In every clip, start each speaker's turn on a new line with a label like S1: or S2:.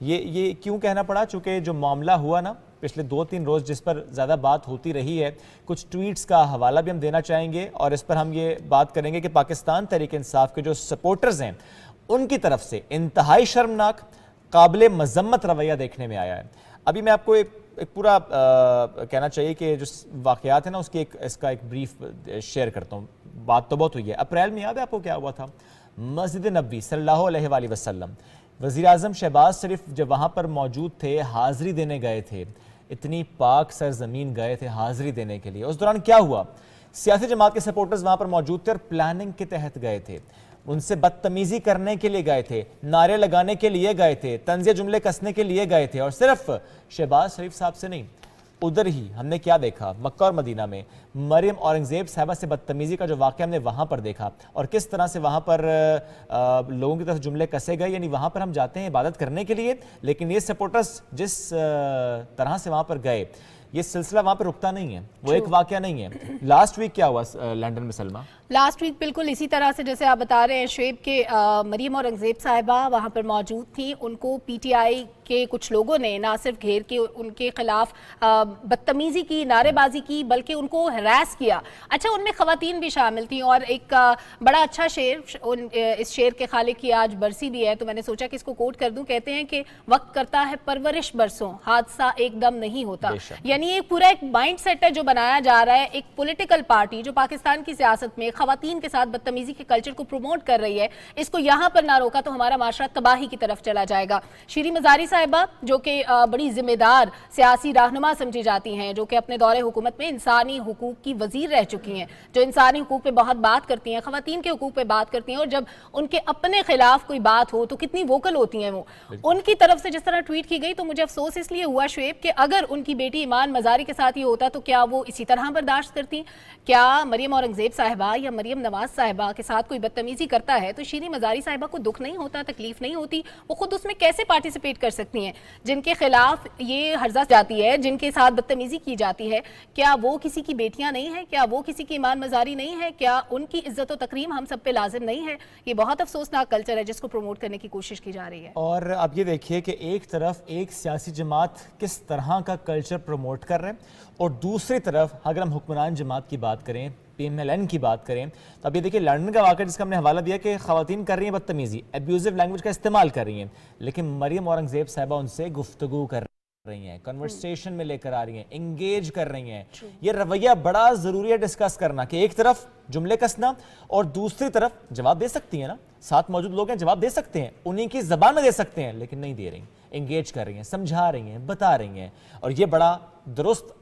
S1: یہ کیوں کہنا پڑا؟ چونکہ جو معاملہ ہوا نا پچھلے 2-3 روز جس پر زیادہ بات ہوتی رہی ہے، کچھ ٹویٹس کا حوالہ بھی ہم دینا چاہیں گے اور اس پر ہم یہ بات کریں گے کہ پاکستان تحریک انصاف کے جو سپورٹرز ہیں ان کی طرف سے انتہائی شرمناک، قابل مذمت رویہ دیکھنے میں آیا ہے۔ ابھی میں آپ کو ایک پورا کہنا چاہیے کہ جو واقعات ہیں نا اس کا ایک بریف شیئر کرتا ہوں۔ بات تو بہت ہوئی ہے، اپریل میں یاد ہے آپ کو کیا ہوا تھا؟ مسجد نبوی صلی اللہ علیہ وآلہ وسلم، وزیر اعظم شہباز شریف جب وہاں پر موجود تھے، حاضری دینے گئے تھے، اتنی پاک سرزمین گئے تھے حاضری دینے کے لیے۔ اس دوران کیا ہوا؟ سیاسی جماعت کے سپورٹرز وہاں پر موجود تھے اور پلاننگ کے تحت گئے تھے، ان سے بدتمیزی کرنے کے لیے گئے تھے، نعرے لگانے کے لیے گئے تھے، طنزیہ جملے کسنے کے لیے گئے تھے، اور صرف شہباز شریف صاحب سے نہیں، ادھر ہی ہم نے کیا دیکھا مکہ اور مدینہ میں مریم اورنگزیب صاحبہ سے بدتمیزی کا جو واقعہ ہم نے وہاں پر دیکھا، اور کس طرح سے وہاں پر لوگوں کی طرف جملے کسے گئے۔ یعنی وہاں پر ہم جاتے ہیں عبادت کرنے کے لیے، لیکن یہ سپورٹرز جس طرح سے وہاں پر گئے، یہ سلسلہ وہاں پر رکتا نہیں ہے، وہ ایک واقعہ نہیں ہے۔ لاسٹ ویک کیا ہوا لنڈن میں سلمہ؟
S2: لاسٹ ویک بالکل اسی طرح سے جیسے آپ بتا رہے ہیں شعیب کے مریم اورنگزیب صاحبہ وہاں پر موجود تھیں، ان کو پی ٹی آئی کے کچھ لوگوں نے نہ صرف گھیر کے ان کے خلاف بدتمیزی کی، نعرے بازی کی، بلکہ ان کو ہراس کیا۔ اچھا، ان میں خواتین بھی شامل تھیں، اور ایک بڑا اچھا شعر، اس شعر کے خالق کی آج برسی بھی ہے تو میں نے سوچا کہ اس کو کوٹ کر دوں۔ کہتے ہیں کہ وقت کرتا ہے پرورش برسوں، حادثہ ایک دم نہیں ہوتا۔ یعنی ایک پورا ایک مائنڈ سیٹ ہے جو بنایا جا رہا ہے، ایک پولیٹیکل پارٹی جو پاکستان کی سیاست میں خواتین کے ساتھ بدتمیزی کے کلچر کو پروموٹ کر رہی ہے، اس کو یہاں پر نہ روکا تو ہمارا معاشرہ تباہی کی طرف چلا جائے گا۔ شیریں مزاری صاحبہ جو کہ بڑی ذمہ دار سیاسی رہنما سمجھی جاتی ہیں، جو کہ اپنے دور حکومت میں انسانی حقوق کی وزیر رہ چکی ہیں، جو انسانی حقوق پہ بہت بات کرتی ہیں، خواتین کے حقوق پہ بات کرتی ہیں، اور جب ان کے اپنے خلاف کوئی بات ہو تو کتنی ووکل ہوتی ہیں وہ۔ ان کی طرف سے جس طرح ٹویٹ کی گئی تو مجھے افسوس اس لیے ہوا شعیب کہ اگر ان کی بیٹی ایمان مزاری کے ساتھ یہ ہوتا تو کیا وہ اسی طرح برداشت کرتی؟ کیا مریم اورنگزیب صاحبہ یا مریم نواز صاحبہ کے ساتھ کوئی بدتمیزی کرتا ہے تو شیریں مزاری صاحبہ کو دکھ نہیں ہوتا، تکلیف نہیں ہوتی؟ وہ خود اس میں کیسے پارٹیسپیٹ کر سکتی ہیں؟ جن کے خلاف یہ ہرزہ جاتی ہے، جن کے ساتھ بدتمیزی کی جاتی ہے، کیا وہ کسی کی بیٹیاں نہیں ہیں؟ کیا وہ کسی کی ایمان مزاری نہیں ہے؟ کیا ان کی عزت و تکریم ہم سب پہ لازم نہیں ہے؟ یہ بہت افسوسناک کلچر ہے جس کو پروموٹ کرنے کی کوشش کی جا رہی ہے۔
S1: اور اب یہ دیکھیے کہ ایک طرف ایک سیاسی جماعت کس طرح کا کلچر پروموٹ کر رہے ہیں، اور دوسری طرف اگر ہم حکمران جماعت کی بات کریں، پی ایم ایل این کی بات کریں، تو اب یہ دیکھیں لندن کا واقعہ جس کا ہم نے حوالہ دیا کہ خواتین کر رہی ہیں بدتمیزی، ایبیوزو لینگویج کا استعمال کر رہی ہیں، لیکن مریم اورنگزیب صاحبہ ان سے گفتگو کر رہی ہیں، کنورسیشن میں لے کر آ رہی ہیں، انگیج کر رہی ہیں۔ یہ رویہ بڑا ضروری ہے ڈسکس کرنا کہ ایک طرف جملے کسنا اور دوسری طرف جواب دے سکتی ہیں نا، ساتھ موجود لوگ ہیں جواب دے سکتے ہیں، انہی کی زبان میں دے سکتے ہیں، لیکن نہیں دے رہی، انگیج کر رہی ہیں، سمجھا رہی ہیں، بتا رہی ہیں، اور یہ بڑا درست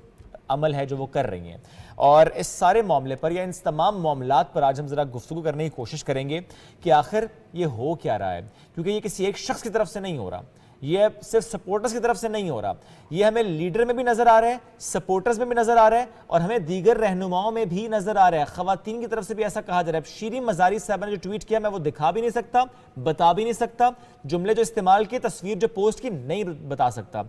S1: عمل ہے جو وہ کر رہی ہیں۔ اور اس سارے معاملے پر یا ان تمام معاملات پر آج ہم ذرا گفتگو کرنے کی کوشش کریں گے کہ آخر یہ ہو کیا رہا ہے، کیونکہ یہ کسی ایک شخص کی طرف سے نہیں ہو رہا، یہ صرف سپورٹرز کی طرف سے نہیں ہو رہا، یہ ہمیں لیڈر میں بھی نظر آ رہا ہے، سپورٹرز میں بھی نظر آ رہا ہے، اور ہمیں دیگر رہنماؤں میں بھی نظر آ رہا ہے، خواتین کی طرف سے بھی ایسا کہا جا رہا ہے۔ شیریں مزاری صاحبہ نے جو ٹویٹ کیا میں وہ دکھا بھی نہیں سکتا، بتا بھی نہیں سکتا، جملے جو استعمال کیے، تصویر جو پوسٹ کی نہیں بتا سکتا،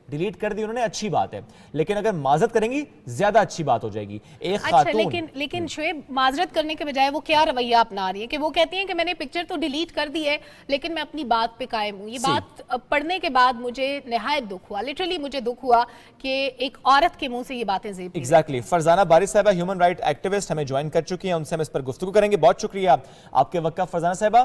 S1: ڈیلیٹ کر دی انہوں نے، اچھی بات ہے، لیکن اگر معذرت کریں گی زیادہ اچھی بات ہو جائے گی۔ ایک خاتون
S2: لیکن شعیب معذرت کرنے کے بجائے وہ کیا رویہ اپنا رہی ہے کہ وہ کہتی ہیں کہ میں نے پکچر تو ڈیلیٹ کر دی ہے لیکن میں اپنی بات پہ قائم ہوں۔ یہ بات پڑھنے کے بعد مجھے نہایت دکھ ہوا، لٹرلی مجھے دکھ ہوا کہ ایک عورت کے منہ سے یہ باتیں زیب دی۔
S1: ایگزیکٹلی۔ فرزانہ باری صاحبہ ہیومن رائٹ ایکٹیوسٹ ہمیں جوائن کر چکی ہیں، ان سے ہم اس پر گفتگو کریں گے۔ بہت شکریہ آپ کے وقت فرزانہ صاحبہ۔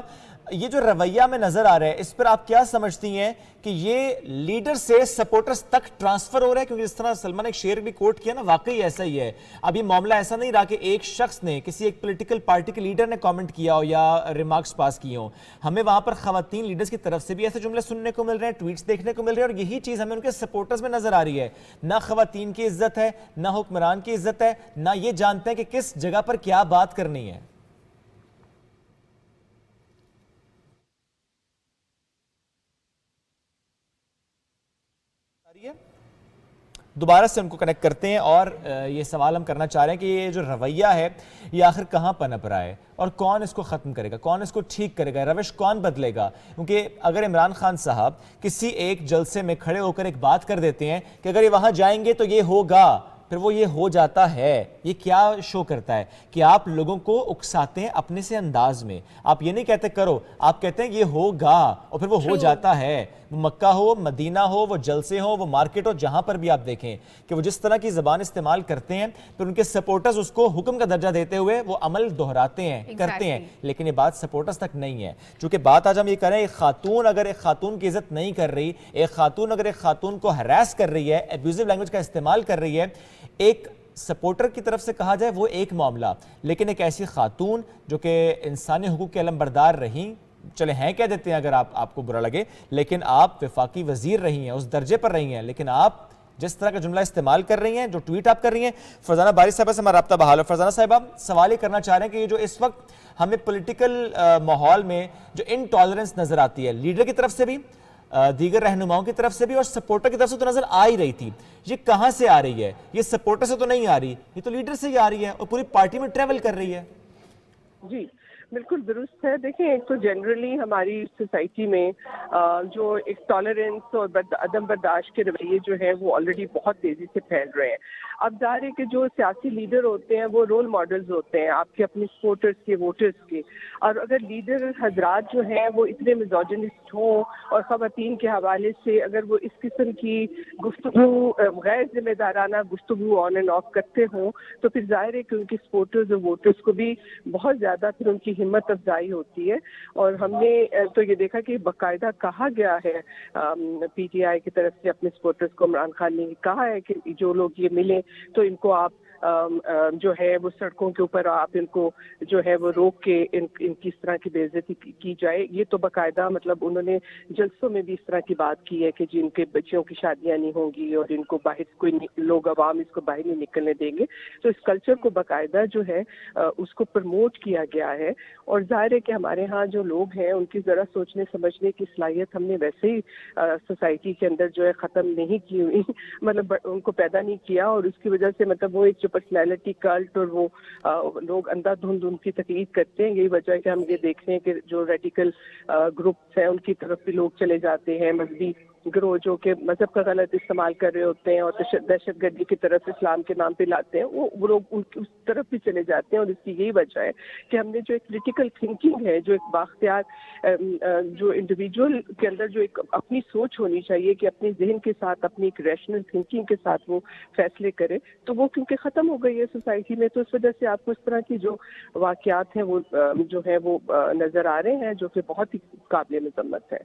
S1: یہ جو رویہ میں نظر آ رہا ہے اس پر آپ کیا سمجھتی ہیں کہ یہ لیڈر سے سپورٹرز تک ٹرانسفر ہو رہا ہے؟ کیونکہ جس طرح سلمان نے ایک شعر بھی کوٹ کیا نا، واقعی ایسا ہی ہے۔ اب یہ معاملہ ایسا نہیں رہا کہ ایک شخص نے، کسی ایک پولیٹیکل پارٹی کے لیڈر نے کامنٹ کیا ہو یا ریمارکس پاس کیے ہوں، ہمیں وہاں پر خواتین لیڈرز کی طرف سے بھی ایسے جملے سننے کو مل رہے ہیں، ٹویٹس دیکھنے کو مل رہے ہیں، اور یہی چیز ہمیں ان کے سپورٹرز میں نظر آ رہی ہے۔ نہ خواتین کی عزت ہے، نہ حکمران کی عزت ہے، نہ یہ جانتے ہیں کہ کس جگہ پر کیا بات کرنی ہے۔ دوبارہ سے ان کو کنیکٹ کرتے ہیں اور یہ سوال ہم کرنا چاہ رہے ہیں کہ یہ جو رویہ ہے یہ آخر کہاں پنپ رہا ہے اور کون اس کو ختم کرے گا، کون اس کو ٹھیک کرے گا، روش کون بدلے گا؟ کیونکہ اگر عمران خان صاحب کسی ایک جلسے میں کھڑے ہو کر ایک بات کر دیتے ہیں کہ اگر یہ وہاں جائیں گے تو یہ ہوگا، پھر وہ یہ ہو جاتا ہے، یہ کیا شو کرتا ہے کہ آپ لوگوں کو اکساتے ہیں اپنے سے انداز میں. آپ یہ نہیں کہتے کرو، آپ کہتے ہیں یہ ہوگا اور پھر وہ ہو جاتا ہے. وہ مکہ ہو، مدینہ ہو، وہ جلسے ہوں، وہ مارکیٹ ہو، جہاں پر بھی آپ دیکھیں کہ وہ جس طرح کی زبان استعمال کرتے ہیں پھر ان کے سپورٹرز اس کو حکم کا درجہ دیتے ہوئے وہ عمل دہراتے ہیں، کرتے ہیں. لیکن یہ بات سپورٹرز تک نہیں ہے. چونکہ بات آج ہم یہ کریں، ایک خاتون اگر ایک خاتون کی عزت نہیں کر رہی، ایک خاتون اگر ایک خاتون کو ہراس کر رہی ہے، ایبیوزو لینگویج کا استعمال کر رہی ہے، ایک سپورٹر کی طرف سے کہا جائے وہ ایک معاملہ، لیکن ایک ایسی خاتون جو کہ انسانی حقوق کے علمبردار رہیں، چلے ہیں کہہ دیتے ہیں اگر آپ کو برا لگے، لیکن آپ وفاقی وزیر رہی ہیں، اس درجے پر رہی ہیں، لیکن آپ جس طرح کا جملہ استعمال کر رہی ہیں، جو ٹویٹ آپ کر رہی ہیں. فرزانہ باری صاحبہ سے ہمارا رابطہ بحال ہے. فرزانہ صاحبہ سوال یہ کرنا چاہ رہے ہیں کہ یہ جو اس وقت ہمیں پولیٹیکل ماحول میں جو انٹالرنس نظر آتی ہے، لیڈر کی طرف سے بھی، دیگر رہنماؤں کی طرف سے بھی اور سپورٹر کی طرف سے تو نظر آ ہی رہی تھی، یہ کہاں سے آ رہی ہے؟ یہ سپورٹر سے تو نہیں آ رہی، یہ تو لیڈر سے ہی آ رہی ہے اور پوری پارٹی میں ٹریول کر رہی ہے.
S3: جی بالکل درست ہے. دیکھیں، ایک تو جنرلی ہماری سوسائٹی میں جو ایک ٹالرنس اور عدم برداشت کے رویے جو ہیں وہ آلریڈی بہت تیزی سے پھیل رہے ہیں. اب ظاہر ہے کہ جو سیاسی لیڈر ہوتے ہیں وہ رول ماڈلز ہوتے ہیں آپ کے اپنے سپورٹرز کے، ووٹرز کے. اور اگر لیڈر حضرات جو ہیں وہ اتنے میزوجنسٹ ہوں اور خواتین کے حوالے سے اگر وہ اس قسم کی گفتگو، غیر ذمہ دارانہ گفتگو آن اینڈ آف کرتے ہوں، تو پھر ظاہر ہے کہ ان کے سپورٹرز اور ووٹرز کو بھی بہت زیادہ پھر ان کی ہمت افزائی ہوتی ہے. اور ہم نے تو یہ دیکھا کہ باقاعدہ کہا گیا ہے پی ٹی آئی کی طرف سے اپنے سپورٹرز کو، عمران خان نے کہا ہے کہ جو لوگ یہ ملیں تو ان کو آپ جو ہے وہ سڑکوں کے اوپر آپ ان کو جو ہے وہ روک کے ان کی اس طرح کی بے عزتی کی جائے. یہ تو باقاعدہ مطلب انہوں نے جلسوں میں بھی اس طرح کی بات کی ہے کہ جن کے بچوں کی شادیاں نہیں ہوں گی اور ان کو باہر کوئی لوگ عوام اس کو باہر نہیں نکلنے دیں گے. تو اس کلچر کو باقاعدہ جو ہے اس کو پروموٹ کیا گیا ہے. اور ظاہر ہے کہ ہمارے ہاں جو لوگ ہیں ان کی ذرا سوچنے سمجھنے کی صلاحیت ہم نے ویسے ہی سوسائٹی کے اندر جو ہے ختم نہیں کی ہوئی، مطلب ان کو پیدا نہیں کیا. اور اس کی وجہ سے مطلب وہ ایک جو پرسنالٹی کلٹ اور وہ لوگ اندھا دھند ان کی تقلید کرتے ہیں. یہی وجہ ہے کہ ہم یہ دیکھ رہے ہیں کہ جو ریڈیکل گروپس ہیں ان کی طرف بھی لوگ چلے جاتے ہیں، مذہبی گروہ جو کہ مذہب کا غلط استعمال کر رہے ہوتے ہیں اور دہشت گردی کی طرف اسلام کے نام پہ لاتے ہیں، وہ لوگ اس طرف بھی چلے جاتے ہیں. اور اس کی یہی وجہ ہے کہ ہم نے جو ایک کریٹیکل تھنکنگ ہے، جو ایک بااختیار جو انڈیویجول کے اندر جو ایک اپنی سوچ ہونی چاہیے کہ اپنے ذہن کے ساتھ اپنی ایک ریشنل تھنکنگ کے ساتھ وہ فیصلے کرے، تو وہ کیونکہ ختم ہو گئی ہے سوسائٹی میں. تو اس وجہ سے آپ کو اس طرح کی جو واقعات ہیں وہ جو ہے وہ نظر آ رہے ہیں، جو کہ بہت ہی قابل مذمت ہے.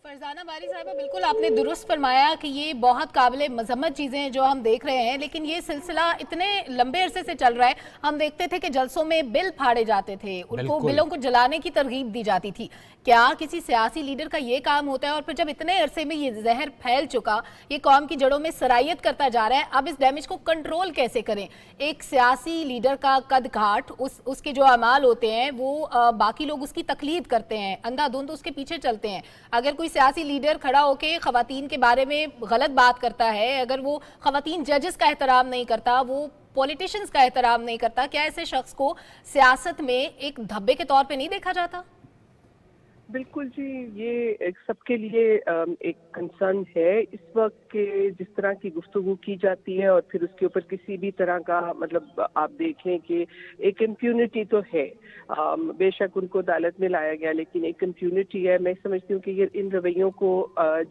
S2: فرزانہ باری صاحبہ بالکل آپ نے درست فرمایا کہ یہ بہت قابل مذمت چیزیں ہیں جو ہم دیکھ رہے ہیں، لیکن یہ سلسلہ اتنے لمبے عرصے سے چل رہا ہے. ہم دیکھتے تھے کہ جلسوں میں بل پھاڑے جاتے تھے، ان کو بلوں کو جلانے کی ترغیب دی جاتی تھی. کیا کسی سیاسی لیڈر کا یہ کام ہوتا ہے؟ اور پھر جب اتنے عرصے میں یہ زہر پھیل چکا، یہ قوم کی جڑوں میں سرایت کرتا جا رہا ہے، اب اس ڈیمیج کو کنٹرول کیسے کریں؟ ایک سیاسی لیڈر کا قد کاٹ، اس کے جو اعمال ہوتے ہیں وہ باقی لوگ اس کی تقلید کرتے ہیں، اندھا دھند اس کے پیچھے چلتے ہیں. اگر کوئی سیاسی لیڈر کھڑا ہو کے خواتین کے بارے میں غلط بات کرتا ہے، اگر وہ خواتین ججز کا احترام نہیں کرتا، وہ پولیٹیشنز کا احترام نہیں کرتا، کیا ایسے شخص کو سیاست میں ایک دھبے کے طور پہ نہیں دیکھا جاتا؟
S3: بالکل جی، یہ ایک سب کے لیے ایک کنسرن ہے اس وقت کہ جس طرح کی گفتگو کی جاتی ہے اور پھر اس کے اوپر کسی بھی طرح کا مطلب آپ دیکھیں کہ ایک امپیونٹی تو ہے. بے شک ان کو عدالت میں لایا گیا لیکن ایک امپیونٹی ہے. میں سمجھتی ہوں کہ یہ ان رویوں کو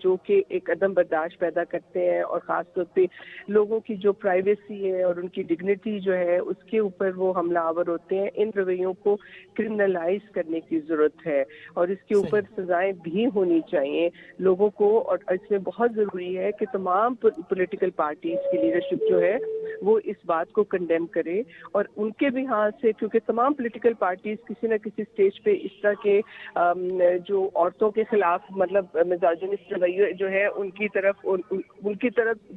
S3: جو کہ ایک عدم برداشت پیدا کرتے ہیں اور خاص طور پہ لوگوں کی جو پرائیویسی ہے اور ان کی ڈگنیٹی جو ہے اس کے اوپر وہ حملہ آور ہوتے ہیں. ان رویوں کو کرمنلائز کرنے کی ضرورت ہے اور اس کے اوپر سزائیں بھی ہونی چاہیے لوگوں کو. اور اس میں بہت ضروری ہے کہ تمام پولیٹیکل پارٹیز کی لیڈرشپ جو ہے وہ اس بات کو کنڈیم کرے اور ان کے بھی ہاں سے، کیونکہ تمام پولیٹیکل پارٹیز کسی نہ کسی سٹیج پہ اس طرح کے جو عورتوں کے خلاف مطلب میزوجنسٹ رویے جو ہے ان کی طرف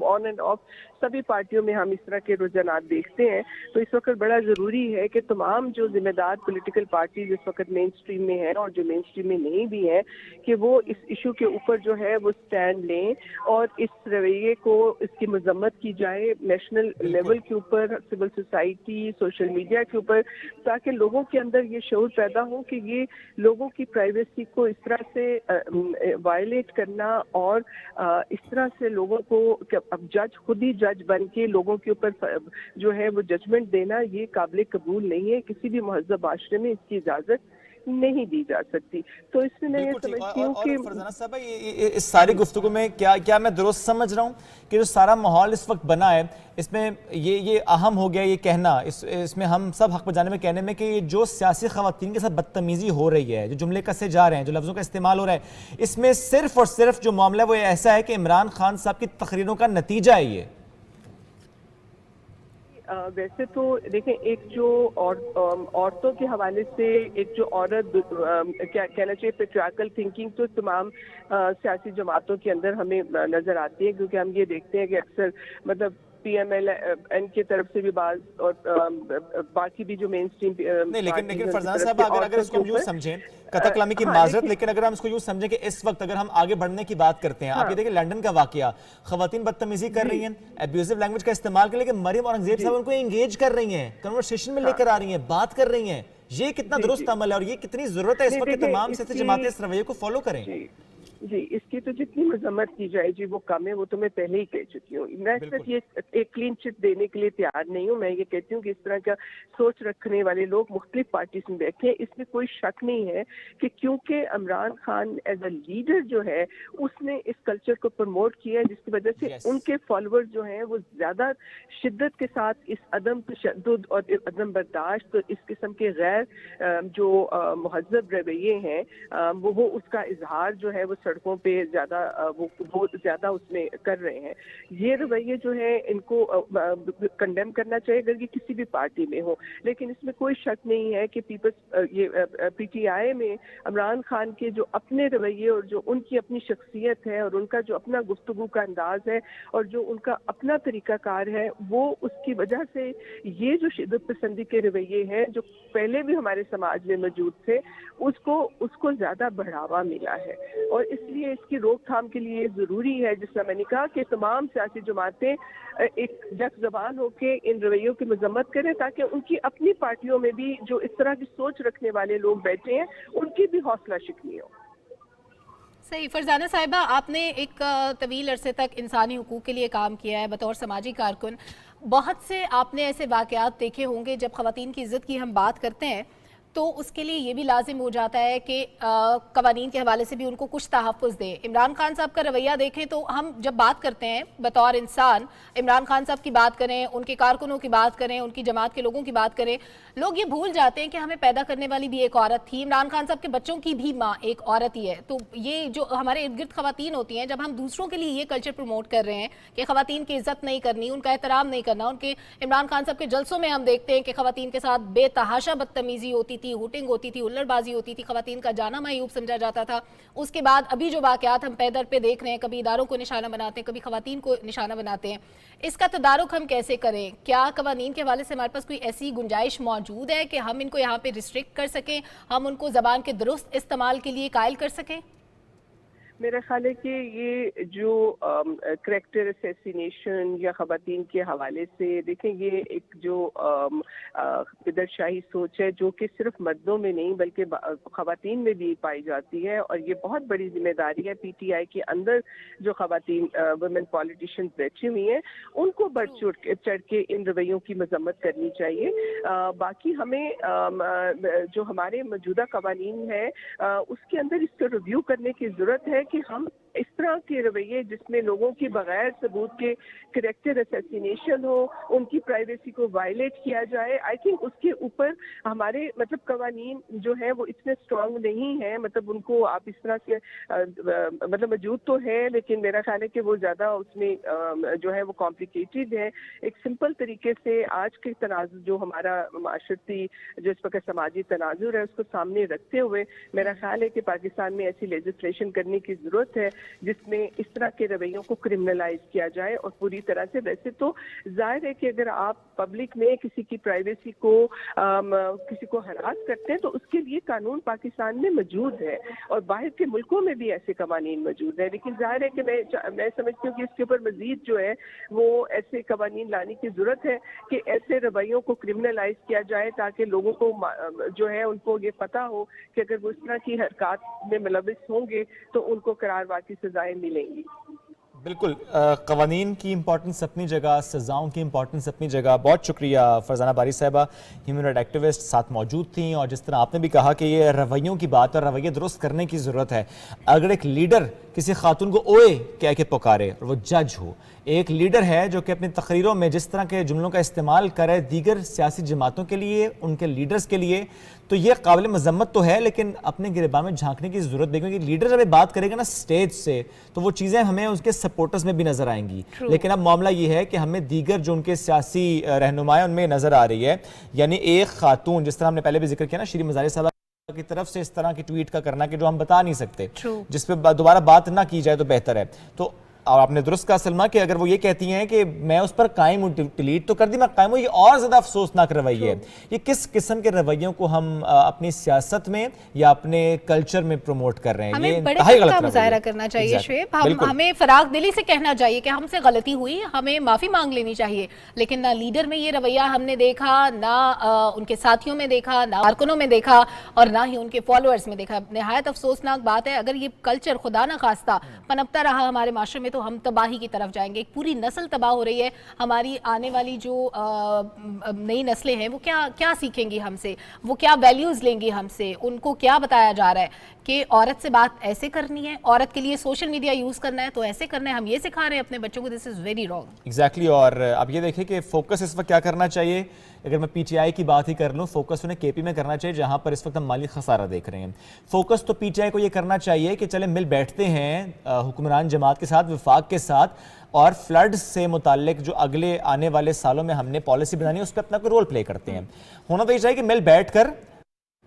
S3: آن اینڈ آف سبھی پارٹیوں میں ہم اس طرح کے رجحانات دیکھتے ہیں. تو اس وقت بڑا ضروری ہے کہ تمام جو ذمہ دار پولیٹیکل پارٹیز اس وقت مین سٹریم میں ہیں اور جو مین سٹریم میں نہیں بھی ہیں کہ وہ اس ایشو کے اوپر جو ہے وہ سٹینڈ لیں اور اس رویے کو اس کی مذمت کی جائے نیشنل لیول کے اوپر, سول سوسائٹی, سوشل میڈیا کے اوپر, تاکہ لوگوں کے اندر یہ شعور پیدا ہو کہ یہ لوگوں کی پرائیویسی کو اس طرح سے وائلیٹ کرنا اور اس طرح سے لوگوں کو اب جج خود ہی جج بن کے لوگوں کے اوپر جو ہے وہ ججمنٹ دینا یہ قابل قبول نہیں ہے. کسی بھی مہذب معاشرے میں اس کی اجازت نہیں دی جا سکتی. تو اس میں میں یہ سمجھتی ہوں کہ
S1: فرزانہ صاحبہ اس ساری گفتگو میں کیا میں درست سمجھ رہا ہوں کہ جو سارا ماحول اس وقت بنا ہے اس میں یہ اہم ہو گیا یہ کہنا, اس میں ہم سب حق بجانے میں کہنے میں کہ جو سیاسی خواتین کے ساتھ بدتمیزی ہو رہی ہے, جو جملے کسے جا رہے ہیں, جو لفظوں کا استعمال ہو رہا ہے, اس میں صرف اور صرف جو معاملہ وہ ایسا ہے کہ عمران خان صاحب کی تقریروں کا نتیجہ ہے یہ؟
S3: ویسے تو دیکھیں ایک جو عورتوں کے حوالے سے ایک جو عورت کیا کہنا چاہیے پیٹریارکل تھنکنگ تو تمام سیاسی جماعتوں کے اندر ہمیں نظر آتی ہے, کیونکہ ہم یہ دیکھتے ہیں کہ اکثر مطلب پی ایم ایل این کی طرف سے بھی بعض اور باقی بھی جو مین اسٹریم
S1: نہیں, لیکن فرزانہ صاحب اگر اس کو ہم یوں سمجھیں, قطع کلامی کی معذرت, لیکن اگر ہم اس کو یوں سمجھیں کہ اس وقت اگر ہم آگے بڑھنے کی بات کرتے ہیں, آپ یہ دیکھیں لنڈن کا واقعہ, خواتین بدتمیزی کر رہی ہیں, ایبیوزو لینگویج کا استعمال کر, لیکن مریم اورنگزیب صاحب ان کو انگیج کر رہی ہیں, کنورسیشن میں لے کر آ رہی ہیں, بات کر رہی ہیں. یہ کتنا درست عمل ہے اور یہ کتنی ضرورت ہے اس وقت کہ تمام سیاسی جماعتیں اس رویے کو فالو کریں؟
S3: جی اس کی تو جتنی مذمت کی جائے جی وہ کم ہے, وہ تو میں پہلے ہی کہہ چکی ہوں. میں صرف یہ ایک کلین چٹ دینے کے لیے تیار نہیں ہوں. میں یہ کہتی ہوں کہ اس طرح کا سوچ رکھنے والے لوگ مختلف پارٹیز میں بیٹھے. اس میں کوئی شک نہیں ہے کہ کیونکہ Imran Khan as a leader جو ہے اس نے اس کلچر کو پروموٹ کیا ہے, جس کی وجہ سے ان کے فالوور جو ہیں وہ زیادہ شدت کے ساتھ اس عدم تشدد اور عدم برداشت اور اس قسم کے غیر جو مہذب رویے ہیں وہ اس کا اظہار جو ہے وہ سڑکوں پہ زیادہ وہ بہت زیادہ اس میں کر رہے ہیں. یہ رویے جو ہے ان کو کنڈیم کرنا چاہیے اگر یہ کسی بھی پارٹی میں ہو, لیکن اس میں کوئی شک نہیں ہے کہ پی ٹی آئی میں عمران خان کے جو اپنے رویے اور جو ان کی اپنی شخصیت ہے اور ان کا جو اپنا گفتگو کا انداز ہے اور جو ان کا اپنا طریقہ کار ہے, وہ اس کی وجہ سے یہ جو شدت پسندی کے رویے ہیں جو پہلے بھی ہمارے سماج میں موجود تھے اس کو زیادہ بڑھاوا ملا ہے. اور اس لیے اس کی روک تھام کے لیے ضروری ہے, جس طرح میں نے کہا, کہ تمام سیاسی جماعتیں ایک یک زبان ہو کے ان رویوں کی مذمت کریں تاکہ ان کی اپنی پارٹیوں میں بھی جو اس طرح کی سوچ رکھنے والے لوگ بیٹھے ہیں ان کی بھی حوصلہ شکنی ہو.
S2: صحیح. فرزانہ صاحبہ, آپ نے ایک طویل عرصے تک انسانی حقوق کے لیے کام کیا ہے بطور سماجی کارکن. بہت سے آپ نے ایسے واقعات دیکھے ہوں گے جب خواتین کی عزت کی ہم بات کرتے ہیں تو اس کے لیے یہ بھی لازم ہو جاتا ہے کہ قوانین کے حوالے سے بھی ان کو کچھ تحفظ دیں. عمران خان صاحب کا رویہ دیکھیں تو ہم جب بات کرتے ہیں بطور انسان, عمران خان صاحب کی بات کریں, ان کے کارکنوں کی بات کریں, ان کی جماعت کے لوگوں کی بات کریں, لوگ یہ بھول جاتے ہیں کہ ہمیں پیدا کرنے والی بھی ایک عورت تھی. عمران خان صاحب کے بچوں کی بھی ماں ایک عورت ہی ہے. تو یہ جو ہمارے ارد گرد خواتین ہوتی ہیں, جب ہم دوسروں کے لیے یہ کلچر پروموٹ کر رہے ہیں کہ خواتین کی عزت نہیں کرنی, ان کا احترام نہیں کرنا, ان کے عمران خان صاحب کے جلسوں میں ہم دیکھتے ہیں کہ خواتین کے ساتھ بے تحاشا بدتمیزی ہوتی تھی, ہوٹنگ ہوتی تھی, الڑ بازی ہوتی تھی, خواتین کا جانا معیوب سمجھا جاتا تھا. اس کے بعد ابھی جو واقعات ہم پیدر پہ دیکھ رہے ہیں, کبھی اداروں کو نشانہ بناتے ہیں, کبھی خواتین کو نشانہ بناتے ہیں, اس کا تدارک ہم کیسے کریں؟ کیا قوانین کے حوالے سے ہمارے پاس کوئی ایسی گنجائش موجود ہے کہ ہم ان کو یہاں پہ ریسٹرکٹ کر سکیں, ہم ان کو زبان کے درست استعمال کے لیے قائل کر سکیں؟
S3: میرا خیال ہے کہ یہ جو کریکٹر اسیسینیشن یا خواتین کے حوالے سے دیکھیں, یہ ایک جو قدر شاہی سوچ ہے جو کہ صرف مردوں میں نہیں بلکہ خواتین میں بھی پائی جاتی ہے, اور یہ بہت بڑی ذمہ داری ہے پی ٹی آئی کے اندر جو خواتین ویمن پالیٹیشینز بیٹھی ہوئی ہیں ان کو بڑھ چڑھ کے ان رویوں کی مذمت کرنی چاہیے. باقی ہمیں جو ہمارے موجودہ قوانین ہیں اس کے اندر اس کو ریویو کرنے کی ضرورت ہے کہ ہم اس طرح کے رویے جس میں لوگوں کی بغیر ثبوت کے کریکٹر اسیسینیشن ہو, ان کی پرائیویسی کو وائلیٹ کیا جائے, آئی تھنک اس کے اوپر ہمارے مطلب قوانین جو ہیں وہ اتنے اسٹرانگ نہیں ہیں. مطلب ان کو آپ اس طرح سے مطلب موجود تو ہے لیکن میرا خیال ہے کہ وہ زیادہ اس میں جو ہے وہ کمپلیکیٹڈ ہے. ایک سمپل طریقے سے آج کے تناظر جو ہمارا معاشرتی جو اس وقت سماجی تناظر ہے اس کو سامنے رکھتے ہوئے میرا خیال ہے کہ پاکستان میں ایسی لیجسلیشن کرنے کی ضرورت ہے جس میں اس طرح کے رویوں کو کرمنلائز کیا جائے اور پوری طرح سے. ویسے تو ظاہر ہے کہ اگر آپ پبلک میں کسی کی پرائیویسی کو کسی کو ہراس کرتے ہیں تو اس کے لیے قانون پاکستان میں موجود ہے اور باہر کے ملکوں میں بھی ایسے قوانین موجود ہیں, لیکن ظاہر ہے کہ میں سمجھتی ہوں کہ اس کے اوپر مزید جو ہے وہ ایسے قوانین لانے کی ضرورت ہے کہ ایسے رویوں کو کرمنلائز کیا جائے تاکہ لوگوں کو جو ہے ان کو یہ پتہ ہو کہ اگر وہ اس طرح کی حرکات میں ملوث ہوں گے تو ان کو قرار کی سزائیں ملیں گی.
S1: بالکل, قوانین کی امپورٹنس اپنی جگہ, سزاؤں کی امپورٹنس اپنی جگہ. بہت شکریہ فرزانہ باری صاحبہ, ہیومن رائٹ ایکٹیوسٹ ساتھ موجود تھیں. اور جس طرح آپ نے بھی کہا کہ یہ رویوں کی بات اور رویے درست کرنے کی ضرورت ہے. اگر ایک لیڈر کسی خاتون کو اوئے کہہ کے پکارے اور وہ جج ہو, ایک لیڈر ہے جو کہ اپنی تقریروں میں جس طرح کے جملوں کا استعمال کرے دیگر سیاسی جماعتوں کے لیے, ان کے لیڈرز کے لیے, تو یہ قابل مذمت تو ہے, لیکن اپنے گریباں میں جھانکنے کی ضرورت بھی, کیونکہ لیڈر جب بات کرے گا نا سٹیج سے تو وہ چیزیں ہمیں اس کے سپورٹرز میں بھی نظر آئیں گی. لیکن اب معاملہ یہ ہے کہ ہمیں دیگر جو ان کے سیاسی رہنمائی ان میں نظر آ رہی ہے, یعنی ایک خاتون, جس طرح ہم نے پہلے بھی ذکر کیا نا شیریں مزاری صاحبہ کی طرف سے اس طرح کی ٹویٹ کا کرنا کہ جو ہم بتا نہیں سکتے, جس پہ دوبارہ بات نہ کی جائے تو بہتر ہے. تو اور آپ نے درست کہا سلمہ کہ اگر وہ یہ کہتی ہیں کہ میں اس پر قائم ہوں, ڈیلیٹ تو کر دی میں قائم ہوں, یہ اور زیادہ افسوسناک رویہ ہے. یہ کس قسم کے رویوں کو ہم اپنی سیاست میں یا اپنے کلچر میں پروموٹ کر رہے ہیں؟
S2: ہمیں
S1: یہ
S2: بڑے
S1: انتہائی غلط
S2: کا
S1: رویہ
S2: مظاہرہ
S1: ہے.
S2: کرنا چاہیے شعیب,
S1: بالکل.
S2: ہمیں فراغ دلی سے کہنا چاہیے کہ ہم سے غلطی ہوئی, ہمیں معافی مانگ لینی چاہیے. لیکن نہ لیڈر میں یہ رویہ ہم نے دیکھا, نہ ان کے ساتھیوں میں دیکھا, نہ کارکنوں میں دیکھا, اور نہ ہی ان کے فالوورز میں دیکھا. نہایت افسوسناک بات ہے. اگر یہ کلچر خدا نہ خواستہ پنپتا رہا ہمارے معاشرے میں تو ہم تباہی کی طرف جائیں گے. ایک پوری نسل تباہ ہو رہی ہے. ہماری آنے والی جو نئی نسلیں ہیں وہ کیا سیکھیں گی ہم سے, وہ کیا ویلیوز لیں گی ہم سے, ان کو کیا بتایا جا رہا ہے کہ عورت سے بات ایسے کرنی ہے, عورت کے لیے سوشل میڈیا یوز کرنا ہے تو ایسے کرنا ہے. ہم یہ سکھا رہے ہیں اپنے بچوں کو, دس از ویری رانگ.
S1: ایگزیکٹلی. اور اب یہ دیکھیں کہ فوکس اس وقت کیا کرنا چاہیے. اگر میں پی ٹی آئی کی بات ہی کر لوں, فوکس انہیں کے پی میں کرنا چاہیے جہاں پر اس وقت ہم مالی خسارہ دیکھ رہے ہیں. فوکس تو پی ٹی آئی کو یہ کرنا چاہیے کہ چلے مل بیٹھتے ہیں حکمران جماعت کے ساتھ, وفاق کے ساتھ, اور فلڈ سے متعلق جو اگلے آنے والے سالوں میں ہم نے پالیسی بنانی ہے اس پہ اپنا کوئی رول پلے کرتے ہیں. ہونا تو یہ چاہیے کہ مل بیٹھ کر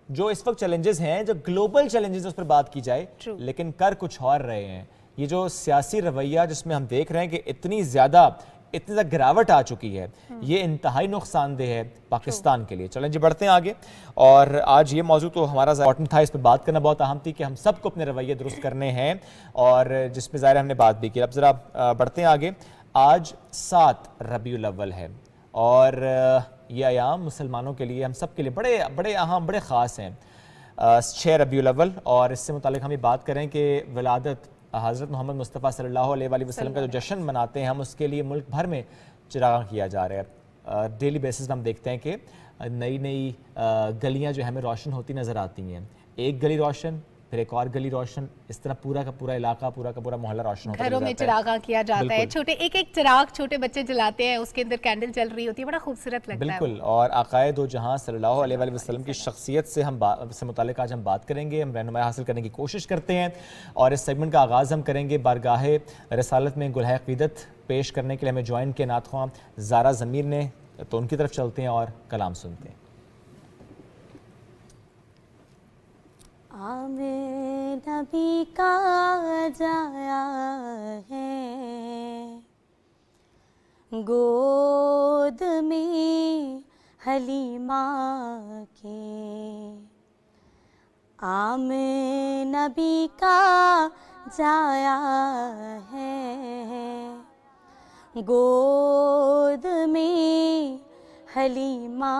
S1: جو اس وقت چیلنجز ہیں, جو گلوبل چیلنجز, اس پر بات کی جائے, لیکن کر کچھ اور رہے ہیں. یہ جو سیاسی رویہ جس میں ہم دیکھ رہے ہیں کہ اتنی زیادہ گراوٹ آ چکی ہے, یہ انتہائی نقصان دہ ہے پاکستان کے لیے. چلیں جی بڑھتے ہیں آگے. اور آج یہ موضوع تو ہمارا امپورٹنٹ تھا, اس پہ بات کرنا بہت اہم تھی کہ ہم سب کو اپنے رویے درست کرنے ہیں, اور جس پہ ظاہر ہم نے بات بھی کی. اب ذرا بڑھتے ہیں آگے. آج 7 ربیع الاول ہے اور یہ ایام مسلمانوں کے لیے, ہم سب کے لیے بڑے اہم, بڑے خاص ہیں. 6 ربیع الاول, اور اس سے متعلق ہم یہ بات کریں کہ ولادت حضرت محمد مصطفیٰ صلی اللہ علیہ وآلہ وسلم کا جو جشن مناتے ہیں ہم, اس کے لیے ملک بھر میں چراغاں کیا جا رہا ہے. ڈیلی بیسس میں ہم دیکھتے ہیں کہ نئی گلیاں جو ہمیں روشن ہوتی نظر آتی ہیں. ایک گلی روشن, پھر ایک اور گلی روشن, اس طرح پورا کا پورا علاقہ, پورا کا پورا محلہ روشن ہوتا ہے.
S2: گھروں میں چراغاں کیا جاتا ہے, چھوٹے ایک چراغ چھوٹے بچے جلاتے ہیں, اس کے اندر کینڈل چل رہی ہوتی ہے, بڑا خوبصورت لگتا ہے.
S1: بالکل. اور آقائے دو جہاں صلی اللہ علیہ وآلہ وسلم کی شخصیت سے متعلق آج ہم بات کریں گے, ہم رہنمائی حاصل کرنے کی کوشش کرتے ہیں. اور اس سیگمنٹ کا آغاز ہم کریں گے بارگاہ رسالت میں گلہ عقیدت پیش کرنے کے لیے ہمیں جوائن کیا نعت خواں زارا ضمیر نے, تو ان کی طرف چلتے ہیں اور کلام سنتے ہیں.
S4: آمد نبی کا جایا ہے, گود میں حلیمہ کے. آمد نبی کا جایا ہے, گود میں حلیمہ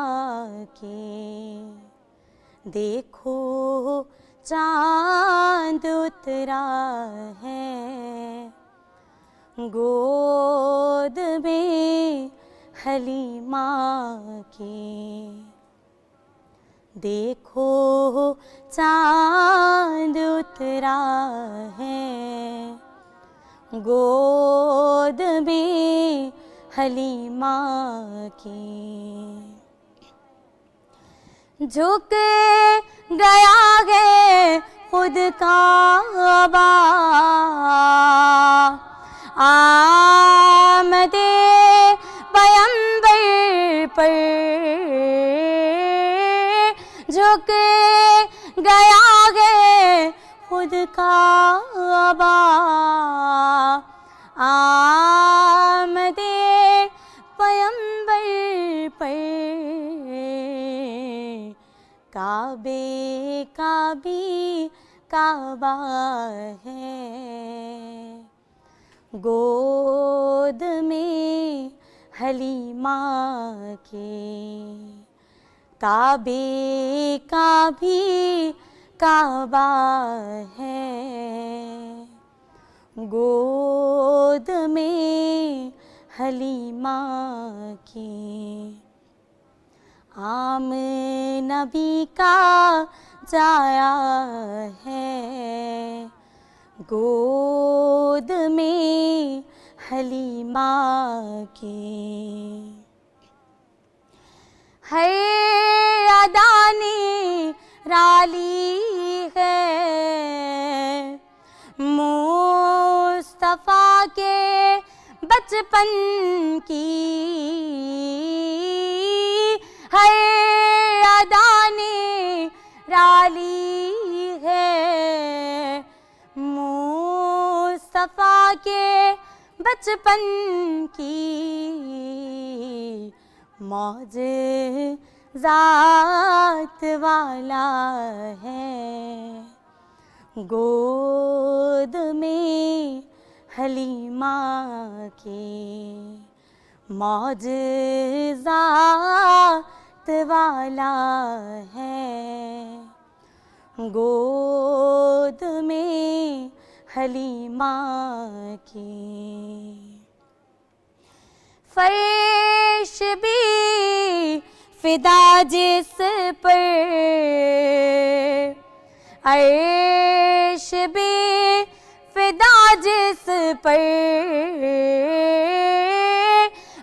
S4: کے. دیکھو چاند اترا ہے, گود میں حلیمہ کے. دیکھو چاند اترا ہے, گود میں حلیمہ کے. جھک گیا ہے خود کعبہ, آمد پیمبر پر. جھک گیا ہے خود خود کعبہ آمد پیمبر پر کعبے کا بھی کعبہ ہے گود میں حلیمہ کے کعبے کا بھی کعبہ ہے گود میں حلیمہ کی عام نبی کا جایا ہے گود میں حلیمہ کی ہر ادا نرالی ہے مصطفیٰ کے بچپن کی ہر ادا نرالی ہے مصطفیٰ کے بچپن کی معجزات والا ہے گود میں حلیمہ کے معجزات والا ہے گود میں حلیمہ کی فرش بھی فدا جس پر عرش بھی فدا جس پر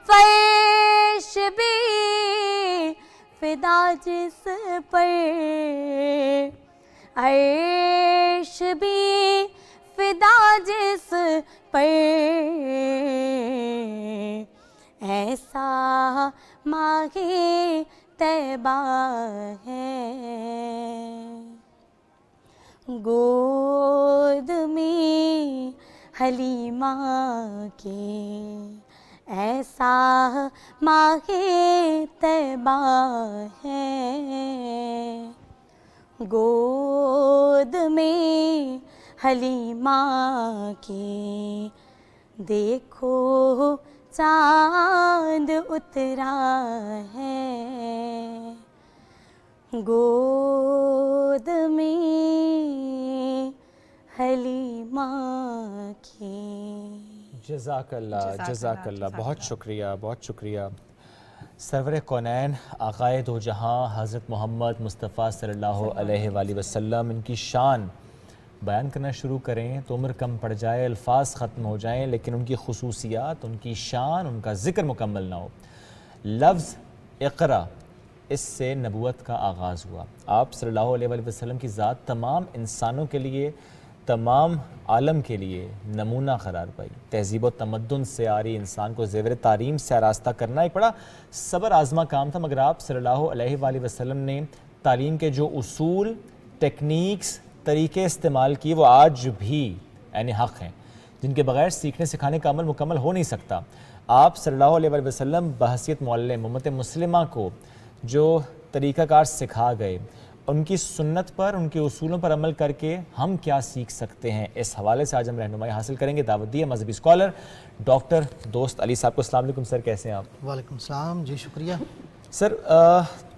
S4: فرش بھی فدا جس پر عرش بھی فدا جس پر ایسا ماہ طیبہ ہے گود میں حلیمہ کے ایسا ماہ طیبہ ہے گود میں حلیمہ کی دیکھو چاند اترا ہے گود میں حلیمہ کی
S1: جزاک اللہ بہت شکریہ سرور کونین آقائے دو جہاں حضرت محمد مصطفیٰ صلی اللہ علیہ وآلہ وسلم ان کی شان بیان کرنا شروع کریں تو عمر کم پڑ جائے الفاظ ختم ہو جائیں لیکن ان کی خصوصیات ان کی شان ان کا ذکر مکمل نہ ہو لفظ اقرا اس سے نبوت کا آغاز ہوا آپ صلی اللہ علیہ وآلہ وسلم کی ذات تمام انسانوں کے لیے تمام عالم کے لیے نمونہ قرار پائی تہذیب و تمدن سے آری انسان کو زیور تعلیم سے آراستہ کرنا ایک بڑا صبر آزما کام تھا مگر آپ صلی اللہ علیہ وآلہ وسلم نے تعلیم کے جو اصول ٹیکنیکس طریقے استعمال کیے وہ آج بھی عین حق ہیں جن کے بغیر سیکھنے سکھانے کا عمل مکمل ہو نہیں سکتا آپ صلی اللہ علیہ وآلہ وسلم بحیثیت معلم امت مسلمہ کو جو طریقہ کار سکھا گئے ان کی سنت پر ان کے اصولوں پر عمل کر کے ہم کیا سیکھ سکتے ہیں اس حوالے سے آج ہم رہنمائی حاصل کریں گے دعوت دی مذہبی اسکالر ڈاکٹر دوست علی صاحب کو السلام علیکم سر کیسے ہیں آپ
S5: وعلیکم السلام جی شکریہ
S1: سر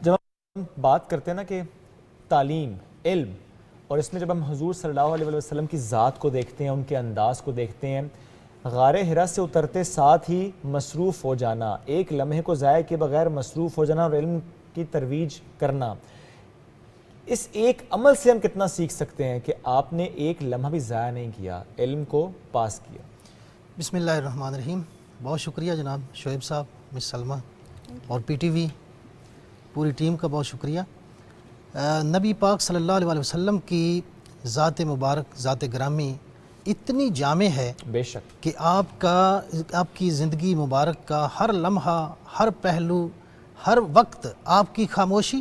S1: جب ہم بات کرتے ہیں نا کہ تعلیم علم اور اس میں جب ہم حضور صلی اللہ علیہ وسلم کی ذات کو دیکھتے ہیں ان کے انداز کو دیکھتے ہیں غار حرا سے اترتے ساتھ ہی مصروف ہو جانا ایک لمحے کو ضائع کے بغیر مصروف ہو جانا اور علم کی ترویج کرنا اس ایک عمل سے ہم کتنا سیکھ سکتے ہیں کہ آپ نے ایک لمحہ بھی ضائع نہیں کیا علم کو پاس کیا
S5: بسم اللہ الرحمن الرحیم بہت شکریہ جناب شعیب صاحب مس سلمہ اور پی ٹی وی پوری ٹیم کا بہت شکریہ نبی پاک صلی اللہ علیہ وسلم کی ذات مبارک ذات گرامی اتنی جامع ہے
S1: بے شک
S5: کہ آپ کی زندگی مبارک کا ہر لمحہ ہر پہلو ہر وقت آپ کی خاموشی